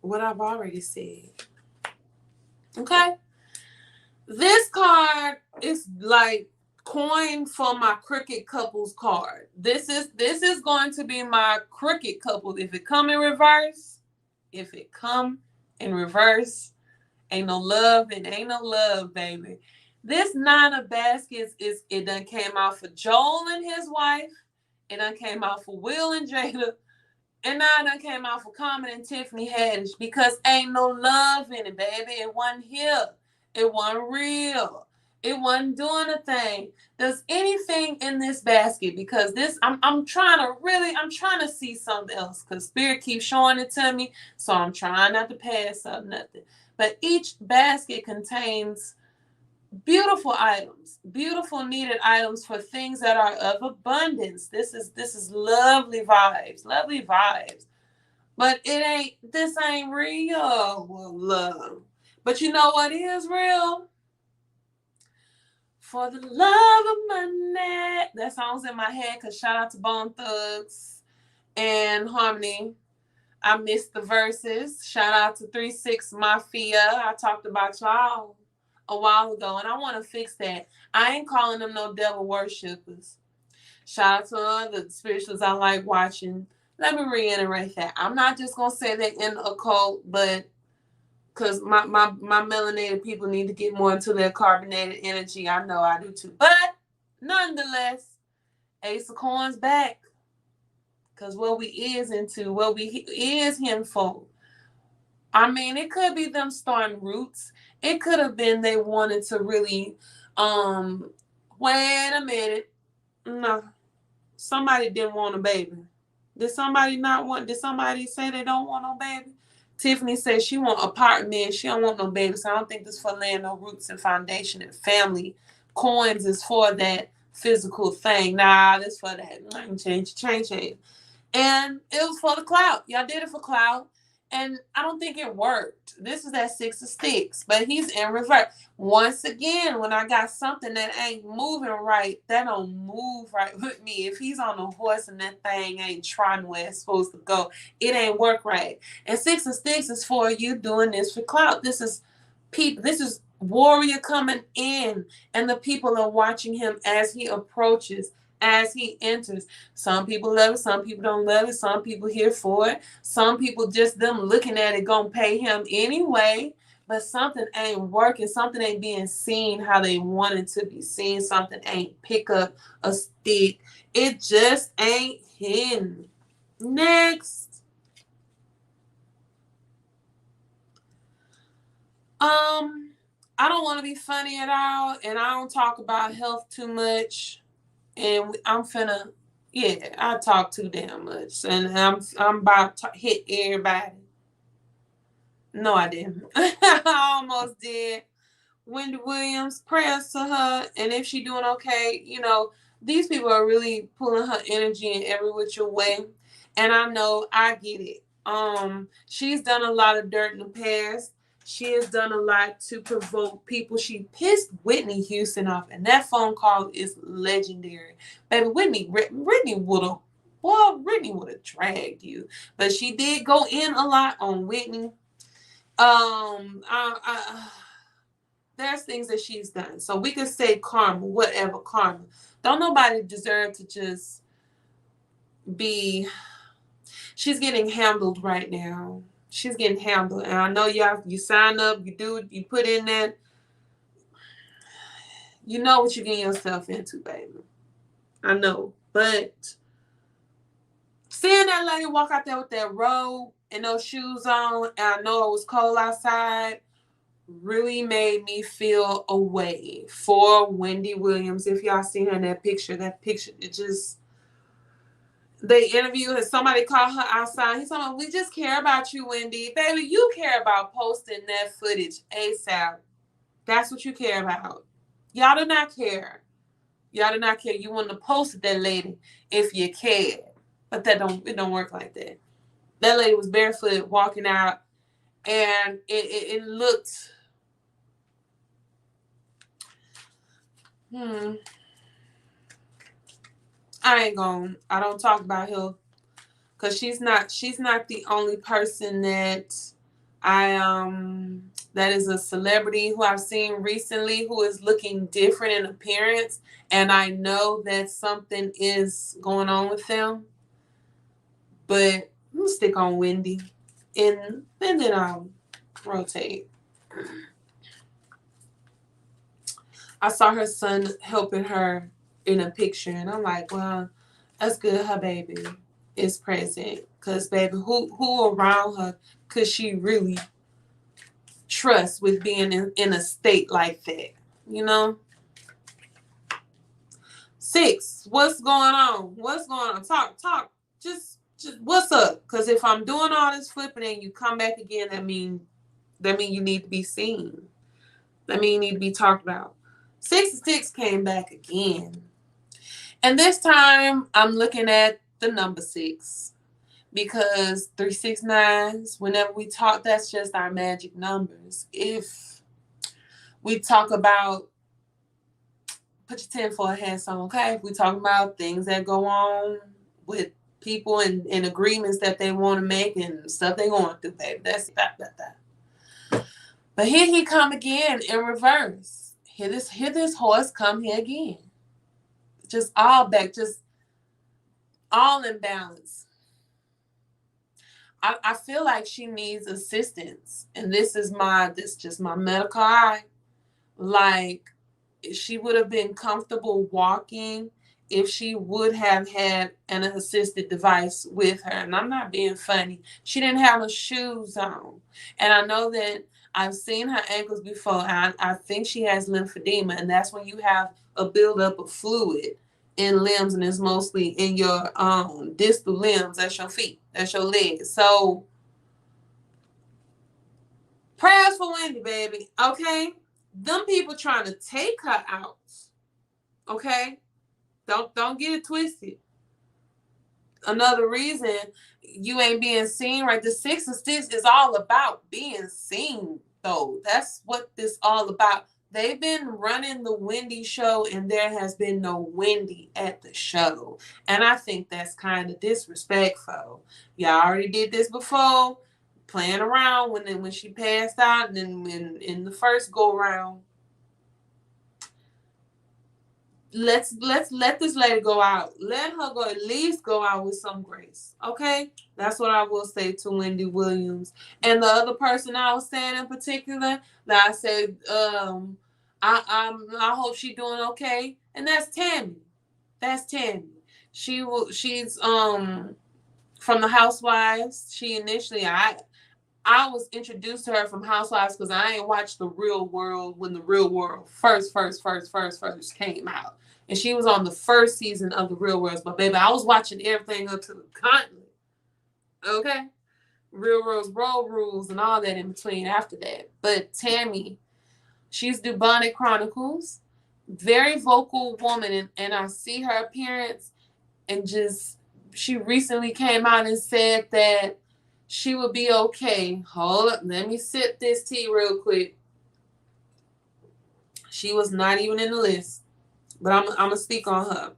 what I've already said. Okay? This card is like coin for my crooked couples card. This is going to be my crooked couple. If it come in reverse, ain't no love and ain't no love, baby. This 9 of baskets it done came out for Joel and his wife. It done came out for Will&Jada. And now it done came out for Common and Tiffany Haddish, because ain't no love in it, baby. It wasn't here. It wasn't real. It wasn't doing a thing. There's anything in this basket, because I'm trying to see something else, because Spirit keeps showing it to me. So I'm trying not to pass up nothing. But each basket contains beautiful items, beautiful needed items for things that are of abundance. This is lovely vibes. But this ain't real love. But you know what is real? For the love of money. That song's in my head, because shout out to Bone Thugs and Harmony. I missed the verses. Shout out to 3-6 Mafia. I talked about y'all a while ago, and I want to fix that. I ain't calling them no devil worshippers. Shout out to other spirituals I like watching. Let me reiterate that. I'm not just going to say they're in a cult, but because my melanated people need to get more into their carbonated energy. I know I do too. But nonetheless, Ace of Coins back. Because what we is into, what we is him for. I mean, it could be them starting roots. It could have been they wanted to really, wait a minute. No. Somebody didn't want a baby. Did somebody say they don't want no baby? Tiffany says she want apartment. She don't want no baby. So I don't think this for laying no roots and foundation and family. Coins is for that physical thing. Nah, this for that. Change. And it was for the clout. Y'all did it for clout. And I don't think it worked. This is that 6 of sticks. But he's in reverse. Once again, when I got something that ain't moving right, that don't move right with me. If he's on a horse and that thing ain't trying where it's supposed to go, it ain't work right. And 6 of sticks is for you doing this for clout. This is warrior coming in. And the people are watching him as he approaches, as he enters. Some people love it, some people don't love it, some people here for it, some people just them looking at it gonna pay him anyway, but something ain't working, something ain't being seen how they want it to be seen, something ain't pick up a stick, it just ain't him. Next. I don't want to be funny at all, and I don't talk about health too much. And I'm finna, I talk too damn much. And I'm about to hit everybody. No, I didn't. I almost did. Wendy Williams, prayers to her. And if she doing okay, these people are really pulling her energy in every which way. And I know I get it. She's done a lot of dirt in the past. She has done a lot to provoke people. She pissed Whitney Houston off, and that phone call is legendary. Baby, Whitney would have dragged you. But she did go in a lot on Whitney. There's things that she's done. So we could say karma, whatever karma. Don't nobody deserve to just be... She's getting handled right now. She's getting handled. And I know you sign up, you put in that. You know what you're getting yourself into, baby. I know. But seeing that lady walk out there with that robe and those shoes on, and I know it was cold outside, really made me feel a way for Wendy Williams. If y'all seen her in that picture, it just... They interviewed her. Somebody called her outside. He's talking, we just care about you, Wendy. Baby, you care about posting that footage ASAP. That's what you care about. Y'all do not care. Y'all do not care. You want to post that lady if you care. But it don't work like that. That lady was barefoot walking out, and it looked... I don't talk about her because she's not the only person that that is a celebrity who I've seen recently who is looking different in appearance, and I know that something is going on with them. But I'm gonna stick on Wendy, and then I'll rotate. I saw her son helping her in a picture, and I'm like, well, that's good. Her baby is present, because baby, who around her could she really trust with being in a state like that? 6, what's going on? Talk. Just what's up? Because if I'm doing all this flipping and you come back again, that mean you need to be seen. That mean you need to be talked about. 6 of sticks came back again. And this time, I'm looking at the number 6, because 3, 6, 9s, whenever we talk, that's just our magic numbers. If we talk about, put your tinfoil hats on, okay? If we talk about things that go on with people and agreements that they want to make and stuff they going through, baby, that's that. But here he come again in reverse. Here this horse come here again. Just all back, just all in balance. I feel like she needs assistance. And this just my medical eye. Like, she would have been comfortable walking if she would have had an assisted device with her. And I'm not being funny. She didn't have her shoes on. And I know that I've seen her ankles before. And I think she has lymphedema. And that's when you have a buildup of fluid in limbs. And it's mostly in your distal limbs. That's your feet. That's your legs. So prayers for Wendy, baby. Okay? Them people trying to take her out. Okay? Don't get it twisted. Another reason you ain't being seen right. The 6 of Sticks is all about being seen, though. That's what this all about. They've been running the Wendy show, and there has been no Wendy at the show. And I think that's kind of disrespectful. Y'all already did this before, playing around when she passed out, and then in the first go round. Let's let this lady go out. Let her go, at least go out with some grace. Okay? That's what I will say to Wendy Williams. And the other person I was saying in particular, that I said, I hope she's doing okay. And that's Tammy. That's Tammy. She's from the Housewives. She initially I was introduced to her from Housewives because I ain't watched The Real World when The Real World first came out. And she was on the first season of The Real World. But baby, I was watching everything up to the continent. Okay? Real World's Road Rules and all that in between after that. But Tammy, she's Bubonic Chronicles. Very vocal woman. And I see her appearance and just, she recently came out and said that she would be okay. Hold up. Let me sip this tea real quick. She was not even in the list. But I'm going to speak on her.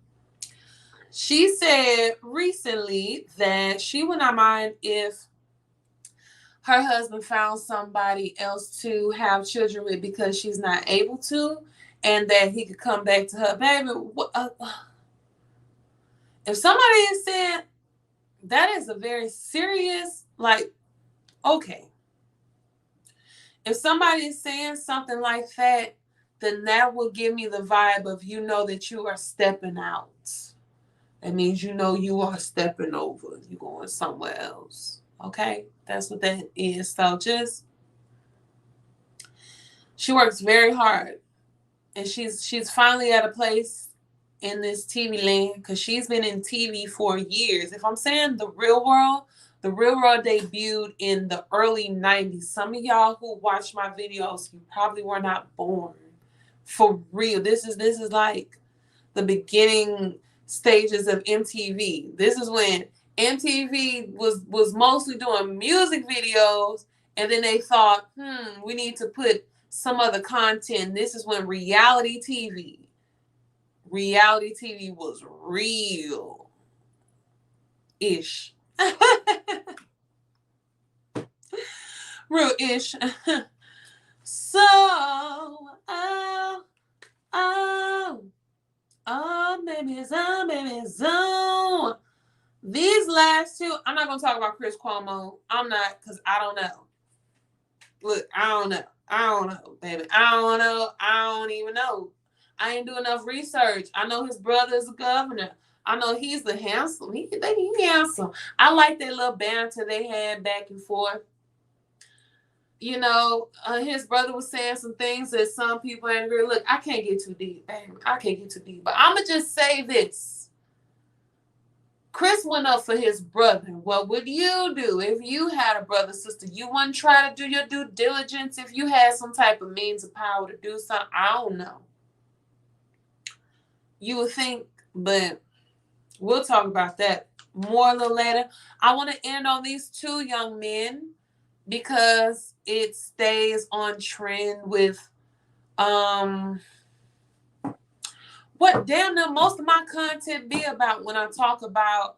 She said recently that she would not mind if her husband found somebody else to have children with because she's not able to, and that he could come back to her. Baby, if somebody is saying that is a very serious, like, okay. If somebody is saying something like that, then that will give me the vibe of, you know, that you are stepping out. That means you know you are stepping over. You're going somewhere else. Okay? That's what that is. So she works very hard. And she's finally at a place in this TV land because she's been in TV for years. If I'm saying The Real World debuted in the early 90s. Some of y'all who watch my videos, you probably were not born. For real. This is like the beginning stages of MTV. This is when MTV was mostly doing music videos, and then they thought, we need to put some other content. This is when reality TV was real-ish. Real-ish. So, baby, zone. These last two, I'm not going to talk about Chris Cuomo. I'm not, because I don't know. Look, I don't know, baby. I don't know. I don't even know. I ain't do enough research. I know his brother is a governor. I know he's the handsome. He handsome. I like that little banter they had back and forth. You know, his brother was saying some things that some people ain't agree. Look, I can't get too deep, baby. I can't get too deep. But I'm going to just say this. Chris went up for his brother. What would you do if you had a brother, sister? You wouldn't try to do your due diligence if you had some type of means of power to do something? I don't know. You would think, but we'll talk about that more a little later. I want to end on these two young men, because it stays on trend with what damn near most of my content be about when I talk about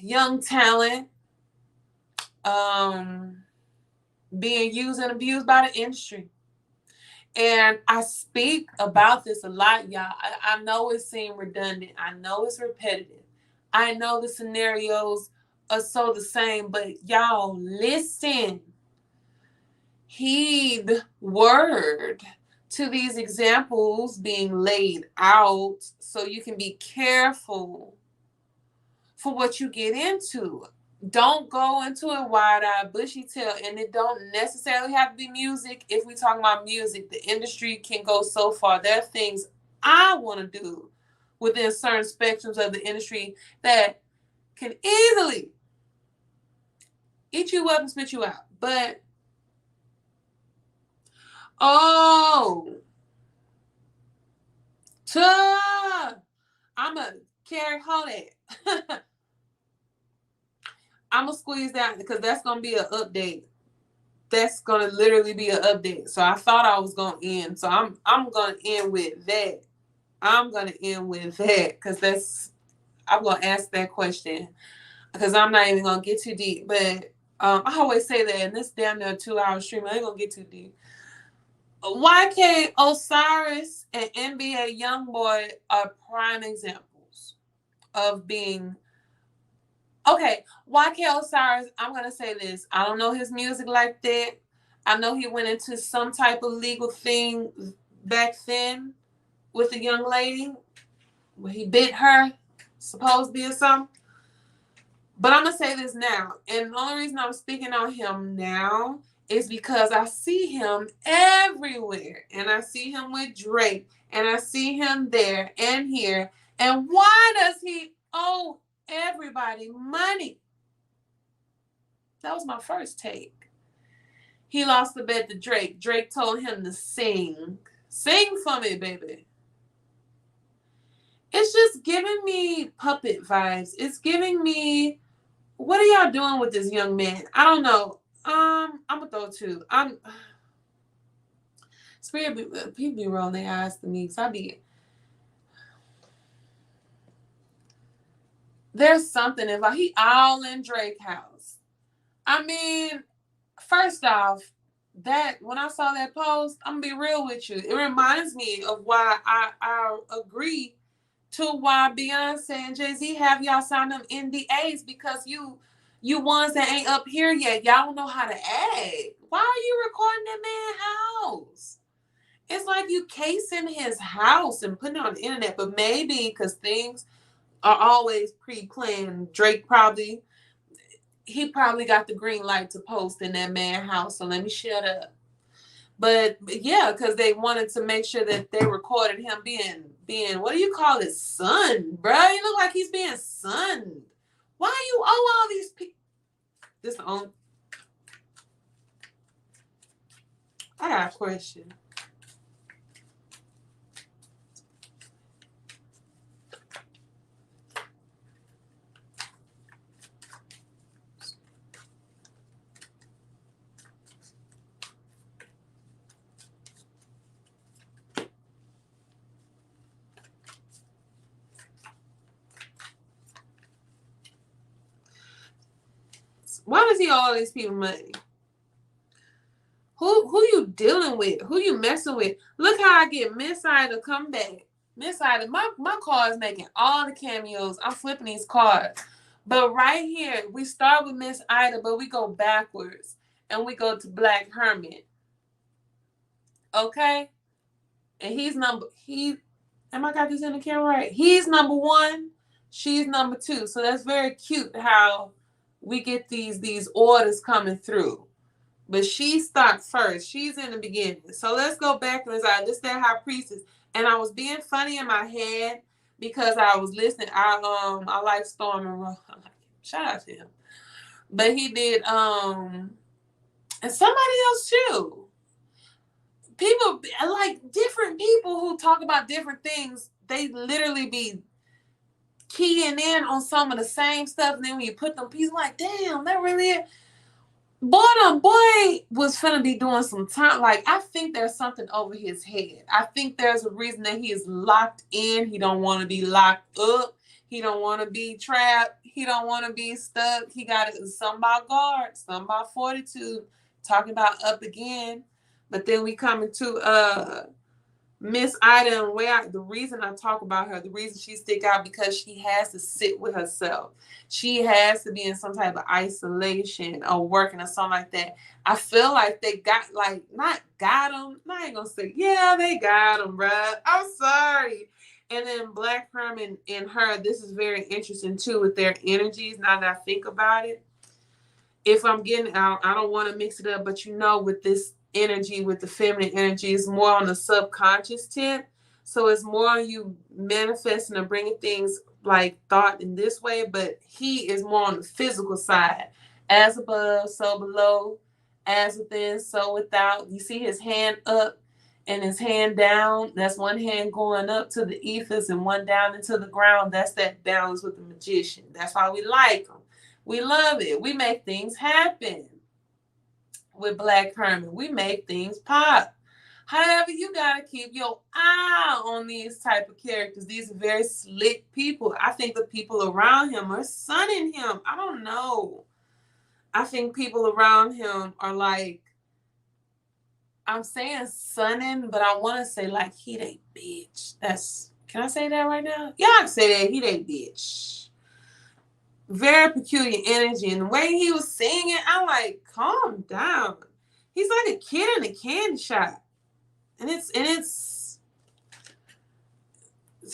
young talent being used and abused by the industry. And I speak about this a lot, y'all. I know it seems redundant. I know it's repetitive. I know the scenarios are so the same, but y'all listen. Heed word to these examples being laid out so you can be careful for what you get into. Don't go into a wide-eyed, bushy tail, and it don't necessarily have to be music. If we talk about music, the industry can go so far. There are things I want to do within certain spectrums of the industry that can easily eat you up and spit you out. But, I'm a carry, hold it. I'm going to squeeze that because that's going to be an update. That's going to literally be an update. So I thought I was going to end. So I'm going to end with that. I'm going to end with that because I'm going to ask that question because I'm not even going to get too deep. But I always say that in this damn near 2-hour stream, I ain't going to get too deep. YKOsiris and NBA Youngboy are prime examples of being... Okay, YKOsiris, I'm going to say this. I don't know his music like that. I know he went into some type of legal thing back then with a young lady where he bit her, supposed to be or something. But I'm going to say this now. And the only reason I'm speaking on him now is because I see him everywhere. And I see him with Drake. And I see him there and here. And why does he owe everybody money? That was my first take. He lost the bet to Drake. Drake told him to sing. Sing for me, baby. It's just giving me puppet vibes. It's giving me, what are y'all doing with this young man? I don't know. I'm gonna throw two. People be rolling their eyes to me. So there's something about he all in Drake house. I mean, first off, that when I saw that post, I'm gonna be real with you. It reminds me of why I agree to why Beyonce and Jay-Z have y'all sign them NDAs, because you ones that ain't up here yet, y'all don't know how to act. Why are you recording that man's house? It's like you casing his house and putting it on the internet, but maybe because things are always pre-planned, Drake probably got the green light to post in that man's house, so let me shut up. But yeah, because they wanted to make sure that they recorded him being what do you call it, son, bro? You look like he's being sunned. Why you owe all these people? This on. I got a question. Why does he owe all these people money? Who you dealing with? Who you messing with? Look how I get Miss Ida come back. Miss Ida, my card is making all the cameos. I'm flipping these cards. But right here, we start with Miss Ida, but we go backwards. And we go to Black Hermit. Okay? And am I got this in the camera right? He's number 1. She's number 2. So that's very cute how we get these orders coming through. But she starts first. She's in the beginning. So let's go back and this is that high priestess. And I was being funny in my head because I was listening. I like Storm and Roll. Shout out to him. But he did and somebody else too. People like different people who talk about different things. They literally be keying in on some of the same stuff, and then when you put them pieces, like, damn, that really is. Boy was finna be doing some time. Like, I think there's something over his head. I think there's a reason that he is locked in. He don't want to be locked up. He don't want to be trapped. He don't want to be stuck. He got some about guard, some about fortitude, talking about up again. But then we come into Miss Ida, and the reason I talk about her, the reason she stick out, because she has to sit with herself. She has to be in some type of isolation or working or something like that. I feel like they got, like, not got them. I ain't gonna say, yeah, they got them, bruh. I'm sorry. And then Black Herman and her, this is very interesting too with their energies. Now that I think about it, if I'm getting out, I don't want to mix it up, but with this energy, with the feminine energy, it's more on the subconscious tip. So it's more you manifesting and bringing things like thought in this way, but he is more on the physical side. As above, so below, as within, so without. You see his hand up and his hand down. That's one hand going up to the ethers and one down into the ground. That's that balance with the magician. That's why we like him. We love it. We make things happen with Black Herman. We make things pop. However, you got to keep your eye on these type of characters. These are very slick people. I think the people around him are sunning him. I don't know. I think people around him are like, I'm saying sunning, but I want to say like he they bitch. Can I say that right now? Yeah, I can say that. He they bitch. Very peculiar energy. And the way he was singing, I'm like, calm down. He's like a kid in a candy shop. And it's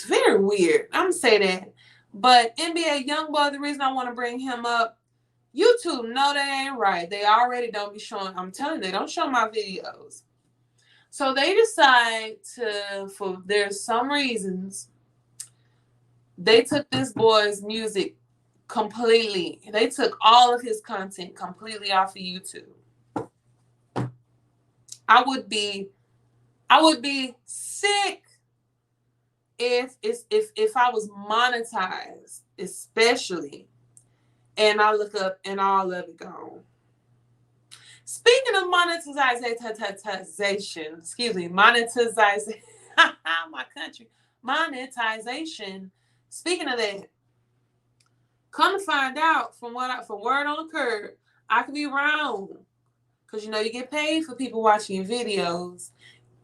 very weird. I'm gonna say that. But NBA Youngboy, the reason I want to bring him up, YouTube know they ain't right. They already don't be showing, I'm telling you, they don't show my videos. So they decide for there's some reasons, they took this boy's music completely. They took all of his content completely off of YouTube. I would be sick if I was monetized, especially, and I look up and all of it gone. Speaking of monetization, my country, monetization. Speaking of that, come to find out from word on the curb, I could be wrong. Because, you get paid for people watching your videos.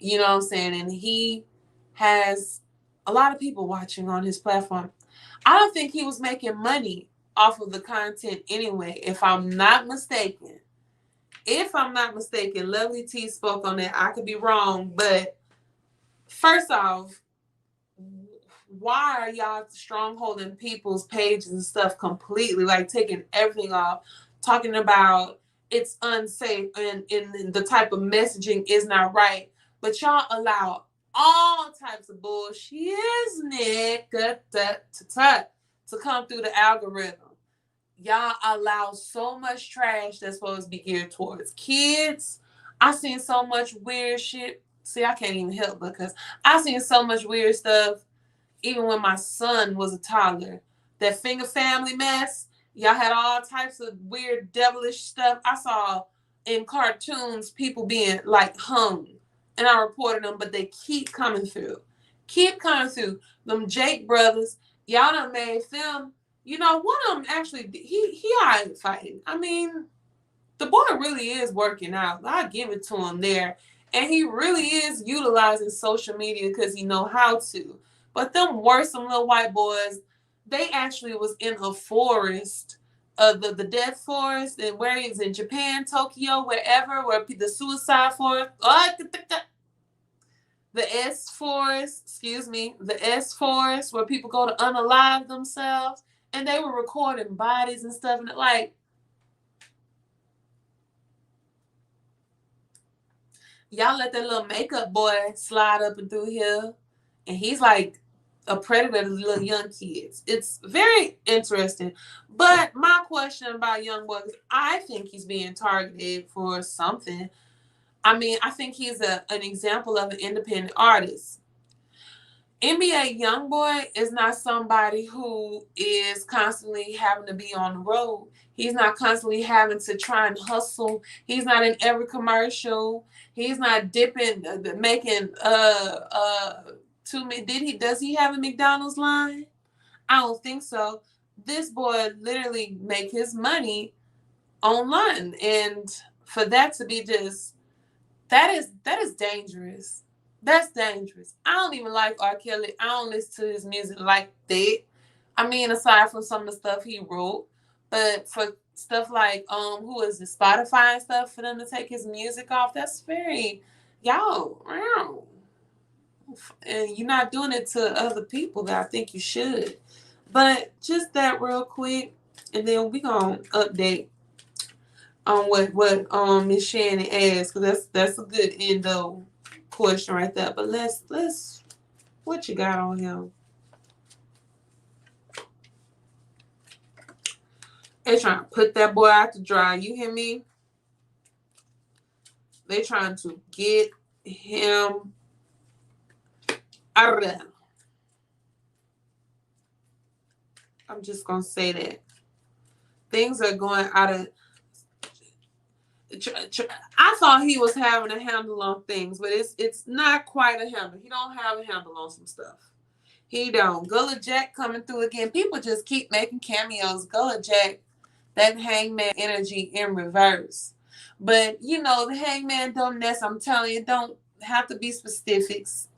You know what I'm saying? And he has a lot of people watching on his platform. I don't think he was making money off of the content anyway, if I'm not mistaken. Lovely T spoke on that. I could be wrong. But first off, why are y'all strongholding people's pages and stuff completely, like taking everything off, talking about it's unsafe and the type of messaging is not right, but y'all allow all types of bullshit to come through the algorithm. Y'all allow so much trash that's supposed to be geared towards kids. I seen so much weird shit. See, I can't even help because I seen so much weird stuff even when my son was a toddler. That finger family mess, y'all had all types of weird devilish stuff. I saw in cartoons people being like hung, and I reported them, but they keep coming through. Them Jake brothers, y'all done made them. One of them actually, he ain't fighting. I mean, the boy really is working out. I give it to him there. And he really is utilizing social media because he know how to. But them little white boys, they actually was in a forest, the death forest, and where he was in Japan, Tokyo, wherever, where the suicide forest, the S forest, where people go to unalive themselves, and they were recording bodies and stuff, and like, y'all let that little makeup boy slide up and through here, and he's like a predator to little young kids. It's very interesting. But my question about Youngboy is, I think he's being targeted for something. I mean, I think he's an example of an independent artist. NBA Youngboy is not somebody who is constantly having to be on the road. He's not constantly having to try and hustle. He's not in every commercial. He's not making does he have a McDonald's line? I don't think so. This boy literally make his money online, and for that to be just that is dangerous. That's dangerous. I don't even like R. Kelly. I don't listen to his music like that. I mean, aside from some of the stuff he wrote, but for stuff like who is it, Spotify and stuff, for them to take his music off, that's very wow. And you're not doing it to other people that I think you should. But just that real quick, and then we gonna update on what Miss Shannon asked, because that's a good endo question right there. But let's what you got on him? They trying to put that boy out to dry. You hear me? They trying to get him out of there. I'm just gonna say that things are going out of. I thought he was having a handle on things, but it's not quite a handle. He don't have a handle on some stuff. He don't. Gullah Jack coming through again. People just keep making cameos. Gullah Jack, that Hangman energy in reverse. But you know, the Hangman don't necessarily, I'm telling you, don't have to be specifics.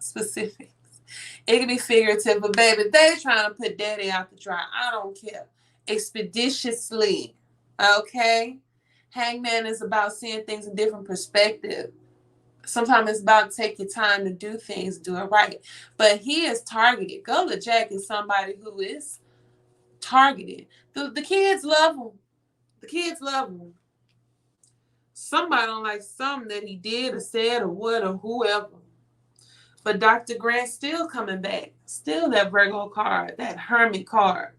It can be figurative, but baby, they trying to put daddy out to dry. I don't care. Expeditiously. Okay? Hangman is about seeing things in different perspective. Sometimes it's about take your time to do things, do it right. But he is targeted. Gullah Jack is somebody who is targeted. The kids love him. The kids love him. Somebody don't like something that he did or said or what or whoever. But Dr. Grant's still coming back. Still that Virgo card, that Hermit card.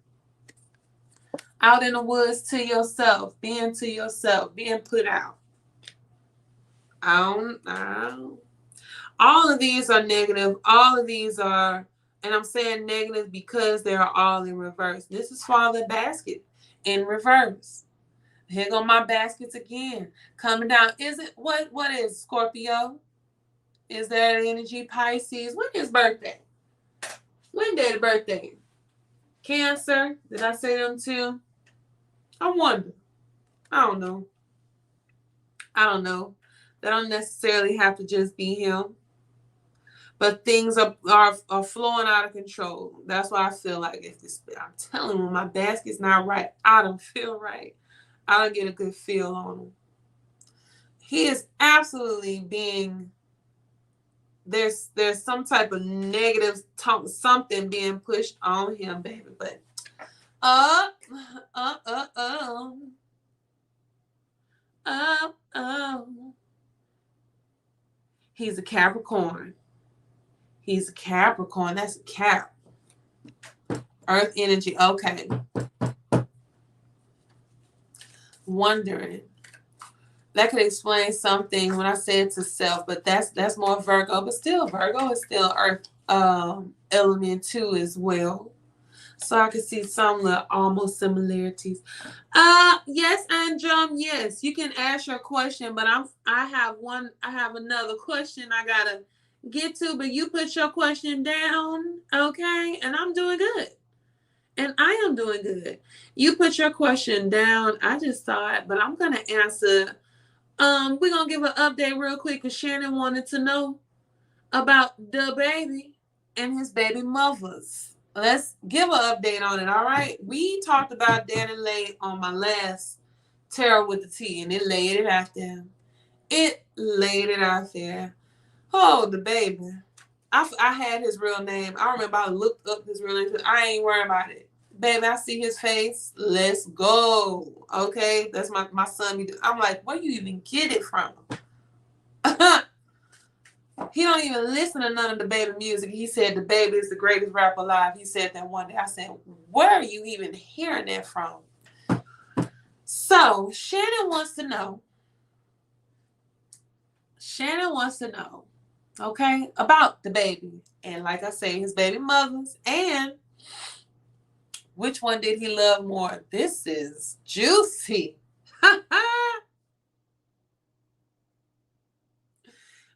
Out in the woods to yourself, being put out. All of these are negative. All of these are, and I'm saying negative because they are all in reverse. This is Father Basket in reverse. Here go my baskets again. Coming down. Is it what is Scorpio? Is that energy Pisces? When is birthday? When day the birthday? Cancer. Did I say them too? I wonder. I don't know. They don't necessarily have to just be him. But things are flowing out of control. That's why I feel like if this, I'm telling you, when my basket's not right, I don't feel right. I don't get a good feel on him. He is absolutely being, there's some type of negative something being pushed on him, baby. But he's a Capricorn. He's a Capricorn. That's a Cap. Earth energy. Okay. Wondering. That could explain something when I said to self, but that's more Virgo. But still, Virgo is still Earth element too as well. So I can see some little almost similarities. Yes, and yes, you can ask your question, but I have another question I gotta get to, but you put your question down, okay? And I'm doing good. And I am doing good. You put your question down. I just saw it, but I'm gonna answer. We're gonna give an update real quick because Shannon wanted to know about DaBaby and his baby mothers. Let's give an update on it, all right? We talked about that and laid on my last Tarot with the T, and it laid it out there. Oh, DaBaby. I had his real name. I remember I looked up his real name. I ain't worried about it. Baby, I see his face. Let's go. Okay? That's my son. I'm like, where you even get it from? He don't even listen to none of DaBaby music. He said DaBaby is the greatest rapper alive. He said that one day. I said, where are you even hearing that from? So Shannon wants to know, okay, about DaBaby. And like I say, his baby mothers. And which one did he love more? This is juicy.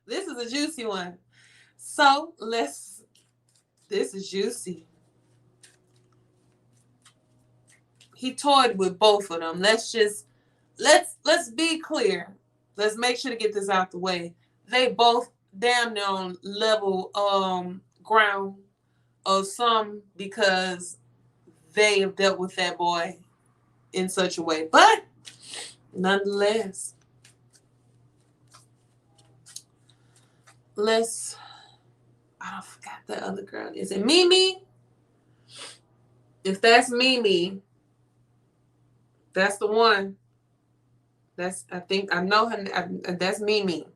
This is a juicy one. So this is juicy. He toyed with both of them. Let's be clear. Let's make sure to get this out the way. They both damn near on level ground of some because they have dealt with that boy in such a way. But nonetheless, I forgot the other girl. Is it Mimi? If that's Mimi, that's the one. I think I know her. That's Mimi.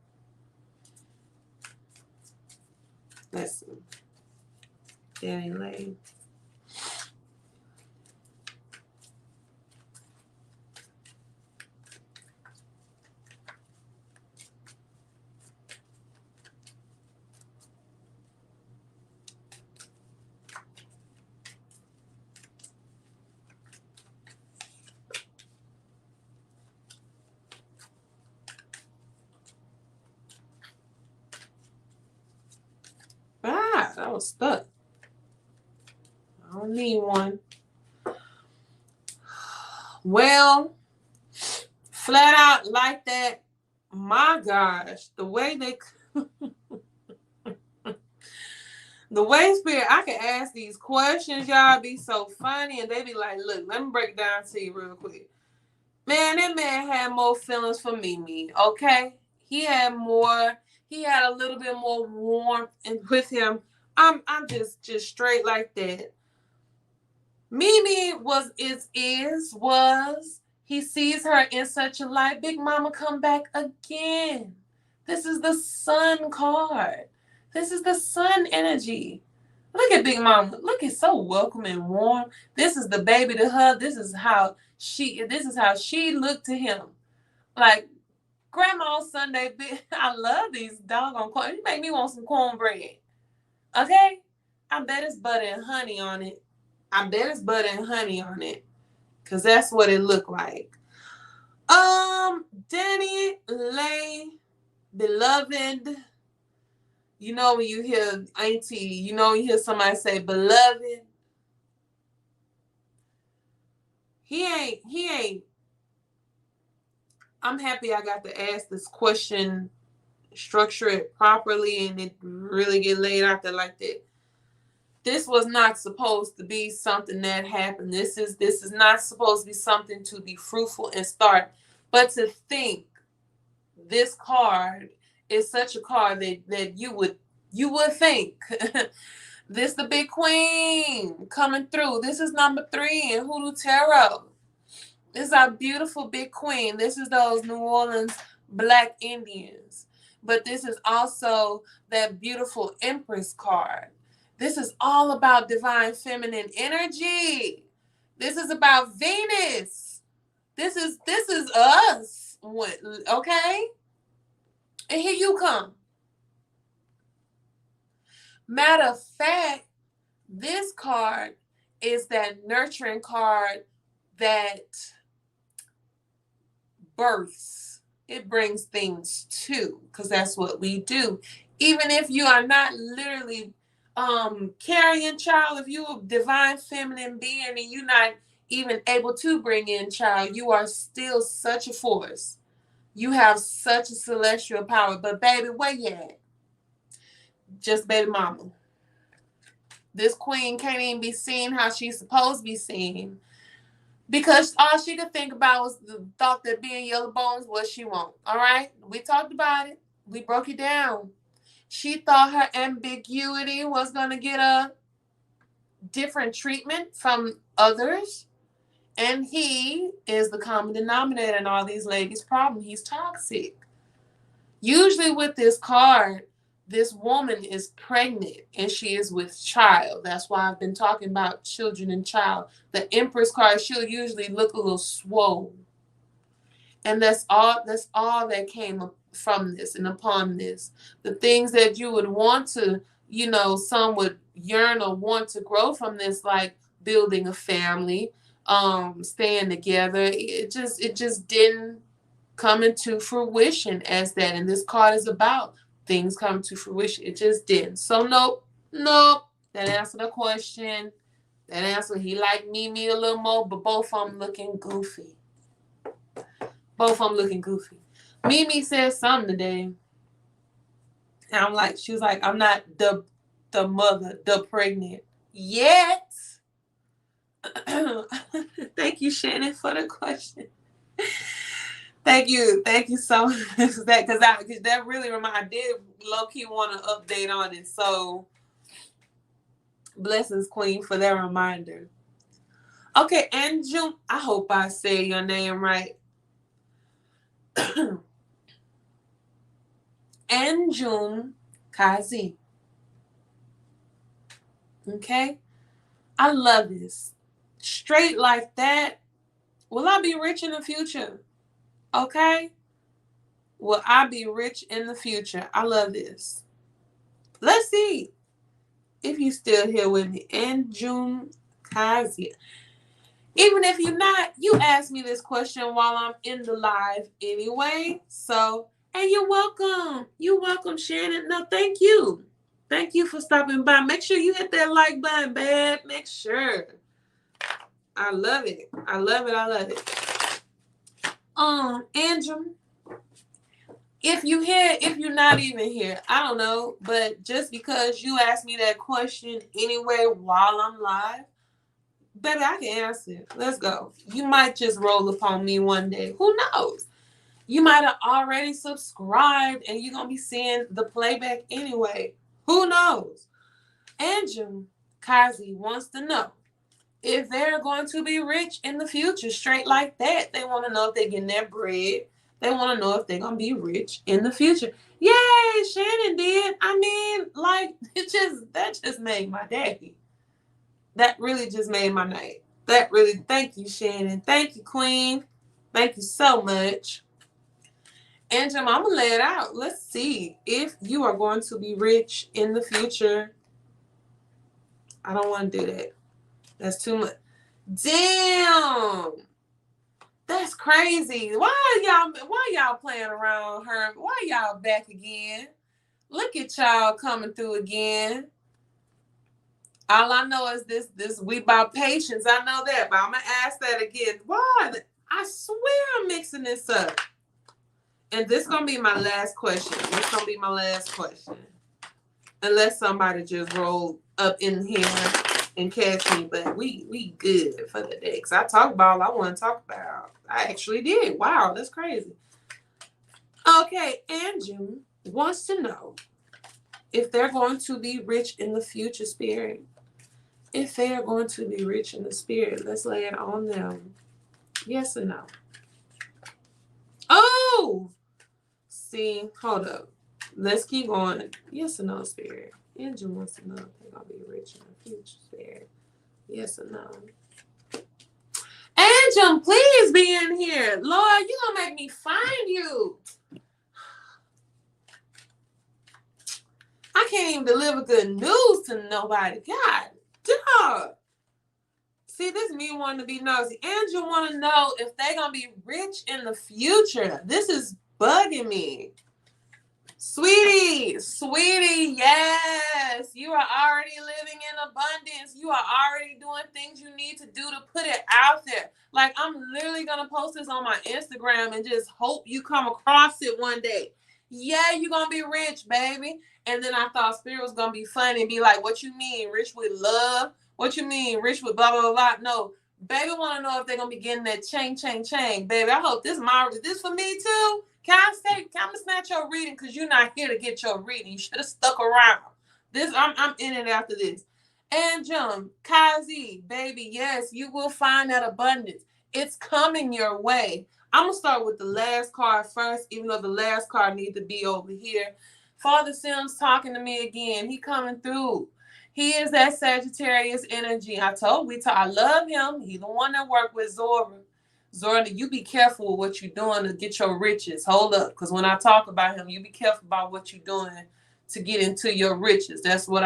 Let's see. Danny Lane. I was stuck. I don't need one. Well, flat out like that. My gosh, the way they, the way Spirit, I can ask these questions, y'all be so funny, and they be like, "Look, let me break it down to you real quick." Man, that man had more feelings for Mimi. Okay, he had more. He had a little bit more warmth with him. I'm just straight like that. Mimi was. He sees her in such a light. Big Mama come back again. This is the sun card. This is the sun energy. Look at Big Mama. Look, it's so welcome and warm. This is the baby to her. This is how she looked to him. Like, Grandma Sunday, I love these doggone corn. You make me want some cornbread. Okay? I bet it's butter and honey on it. Because that's what it looked like. Danny Lay, beloved. You know when you hear auntie, you know when you hear somebody say beloved. He ain't. I'm happy I got to ask this question, structure it properly, and it really get laid out there like that. This was not supposed to be something that happened. This is not supposed to be something to be fruitful and start. But to think this card is such a card that you would think this the big queen coming through. This is number 3 in Hoodoo Tarot. This is our beautiful big queen. This is those New Orleans Black Indians. But this is also that beautiful Empress card. This is all about divine feminine energy. This is about Venus. This is us. Okay? And here you come. Matter of fact, this card is that nurturing card that births. It brings things to, because that's what we do. Even if you are not literally carrying child, if you're a divine feminine being and you're not even able to bring in child, you are still such a force. You have such a celestial power. But baby, where you at? Just baby mama. This queen can't even be seen how she's supposed to be seen. Because all she could think about was the thought that being yellow bones was she won't. All right? We talked about it. We broke it down. She thought her ambiguity was going to get a different treatment from others. And he is the common denominator in all these ladies' problems. He's toxic. Usually with this card, this woman is pregnant and she is with child. That's why I've been talking about children and child. The Empress card, she'll usually look a little swole. And that's all that came from this and upon this. The things that you would want to, some would yearn or want to grow from this, like building a family, staying together. It just didn't come into fruition as that. And this card is about things come to fruition. It just didn't. So nope. That answered the question. That answer, he liked Mimi a little more, but both of them looking goofy. Mimi said something today. And she was like, I'm not the mother, the pregnant yet. Thank you, Shannon, for the question. Thank you so much for that, because that really I did low key want to update on it. So blessings, Queen, for that reminder. Okay, Anjum, I hope I say your name right. Anjum Kazi. Okay, I love this. Straight like that. Will I be rich in the future? Okay. Will I be rich in the future? I love this. Let's see if you still here with me. Anjum Kazi. Even if you're not, you asked me this question while I'm in the live anyway. So, and you're welcome. You're welcome, Shannon. No, thank you. Thank you for stopping by. Make sure you hit that like button, babe. Make sure. I love it. I love it. I love it. Andrew, if you're not even here, I don't know. But just because you asked me that question anyway while I'm live, baby, I can answer it. Let's go. You might just roll upon me one day. Who knows? You might have already subscribed and you're going to be seeing the playback anyway. Who knows? Andrew Kazi wants to know if they're going to be rich in the future, straight like that. They want to know if they're getting their bread. They want to know if they're going to be rich in the future. Yay, Shannon did. I mean, that just made my day. That really just made my night. Thank you, Shannon. Thank you, Queen. Thank you so much. Andrew, I'm going to lay it out. Let's see if you are going to be rich in the future. I don't want to do that. That's too much. Damn. That's crazy. Why y'all playing around her? Why y'all back again? Look at y'all coming through again. All I know is this we about patience. I know that, but I'm going to ask that again. Why? I swear I'm mixing this up. And this is going to be my last question. Unless somebody just rolled up in here and catch me, but we good for the day. Because I talked about all I want to talk about. I actually did. Wow, that's crazy. Okay, Andrew wants to know if they're going to be rich in the future, spirit. If they are going to be rich in the spirit, let's lay it on them. Yes or no? Oh! See, hold up. Let's keep going. Yes or no, spirit? Andrew wants to know if they're going to be rich in the future, spirit. Yes or no? Angel, please be in here. Lord, you're going to make me find you. I can't even deliver good news to nobody. God, dog. See, this is me wanting to be nosy. Angel want to know if they're going to be rich in the future. This is bugging me. Sweetie, yes. You are already living in abundance. You are already doing things you need to do to put it out there. Like, I'm literally going to post this on my Instagram and just hope you come across it one day. Yeah, you're going to be rich, baby. And then I thought Spirit was going to be funny and be like, what you mean, rich with love? What you mean, rich with blah, blah, blah? No, baby want to know if they're going to be getting that chain. Baby, I hope this for me too. Can I snatch your reading? Because you're not here to get your reading. You should have stuck around. I'm in it after this. And Kazi, baby, yes, you will find that abundance. It's coming your way. I'm going to start with the last card first, even though the last card needs to be over here. Father Sims talking to me again. He coming through. He is that Sagittarius energy. I love him. He's the one that worked with Zora. Zora, you be careful with what you're doing to get your riches. Hold up. Because when I talk about him, you be careful about what you're doing to get into your riches. That's what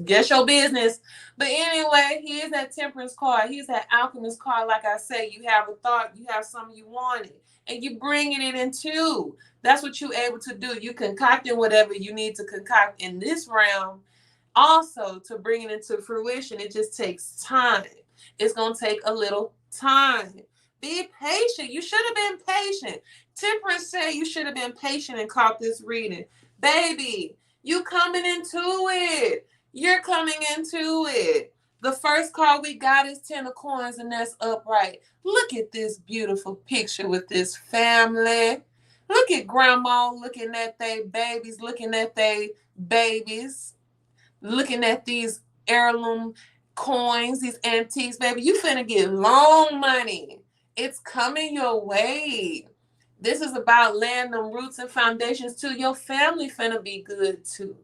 guess your business. But anyway, he is that Temperance card. He's that Alchemist card. Like I say, you have a thought, you have something you wanted, and you bringing it into. That's what you're able to do. You concocting whatever you need to concoct in this realm. Also, to bring it into fruition, it just takes time. It's going to take a little time. Be patient. You should have been patient. Temperance said you should have been patient and caught this reading. Baby, you coming into it. You're coming into it. The first card we got is 10 of coins, and that's upright. Look at this beautiful picture with this family. Look at grandma looking at they babies, looking at they babies, looking at these heirloom coins, these antiques, baby. You finna get long money. It's coming your way. This is about laying them roots and foundations too. Your family finna be good too.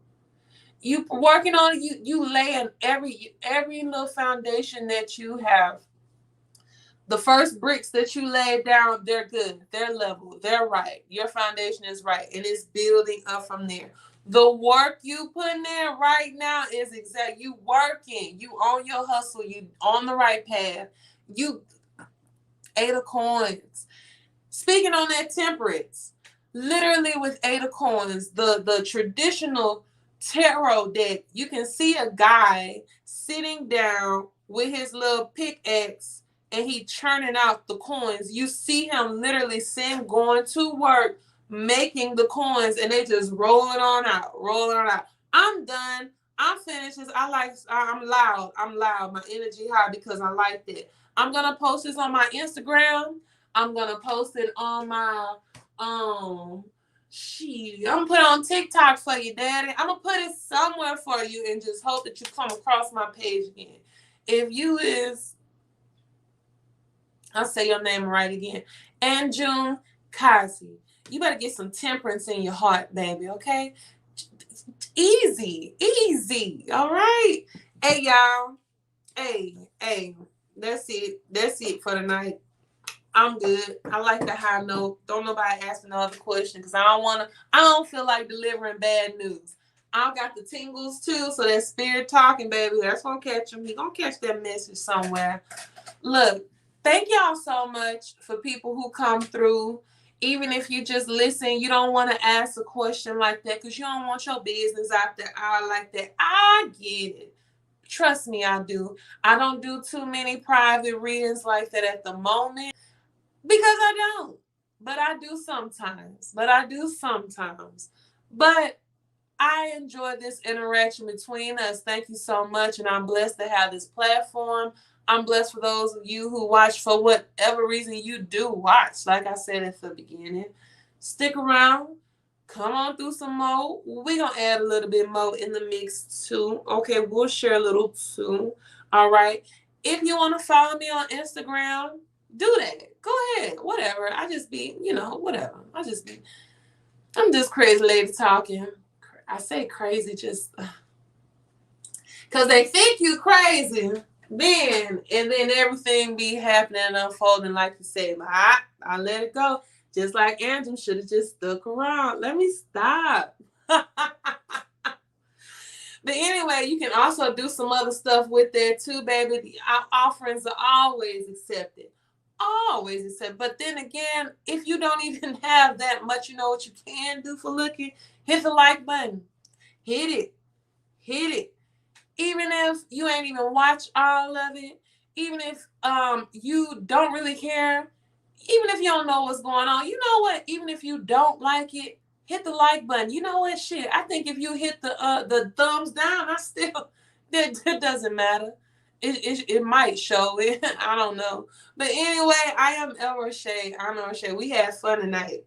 You working on you laying every little foundation that you have. The first bricks that you laid down, they're good, they're level, they're right. Your foundation is right, and it's building up from there. The work you putting in right now is you working. You on your hustle. You on the right path. You 8 of coins. Speaking on that temperance, literally with 8 of coins, the traditional tarot deck, you can see a guy sitting down with his little pickaxe and he churning out the coins. You see him literally going to work, making the coins, and they just rolling on out. I'm done. I'm finished. I'm loud. My energy high because I like that. I'm gonna post this on my Instagram. I'm gonna post it on my I'm gonna put it on TikTok for you, Daddy. I'm gonna put it somewhere for you and just hope that you come across my page again. If you is, I'll say your name right again, Anjun Kazi. You better get some temperance in your heart, baby, okay? Easy. All right. Hey, y'all. Hey. That's it for tonight. I'm good. I like the high note. Don't nobody ask another question because I don't feel like delivering bad news. I got the tingles too, so that spirit talking, baby, that's gonna catch him. He gonna catch that message somewhere. Look, thank y'all so much for people who come through. Even if you just listen, you don't want to ask a question like that because you don't want your business out there like that. I get it. Trust me, I do. I don't do too many private readings like that at the moment. Because I don't. But I do sometimes. But I enjoy this interaction between us. Thank you so much. And I'm blessed to have this platform. I'm blessed for those of you who watch for whatever reason you do watch. Like I said at the beginning, stick around. Come on through some more. We're going to add a little bit more in the mix too. Okay, we'll share a little too. All right. If you want to follow me on Instagram, do that. Go ahead. Whatever. I just be, whatever. I'm just crazy lady talking. I say crazy just because they think you crazy. Then everything be happening and unfolding like you said. But I let it go. Just like Andrew should have just stuck around. Let me stop. But anyway, you can also do some other stuff with that too, baby. The offerings are always accepted. But then again, if you don't even have that much, you know what you can do for looking? Hit the like button. Hit it. Even if you ain't even watch all of it, even if you don't really care, even if you don't know what's going on, you know what? Even if you don't like it, hit the like button. You know what? Shit, I think if you hit the thumbs down, that doesn't matter. It might show it. I don't know. But anyway, I am El Roche. I'm El Roche. We had fun tonight.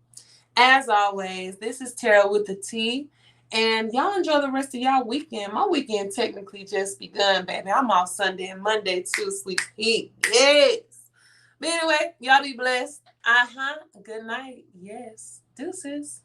As always, this is Tara with the T. And y'all enjoy the rest of y'all weekend. My weekend technically just begun, baby. I'm off Sunday and Monday too. Sweet heat. Yes. But anyway, y'all be blessed. Good night. Yes. Deuces.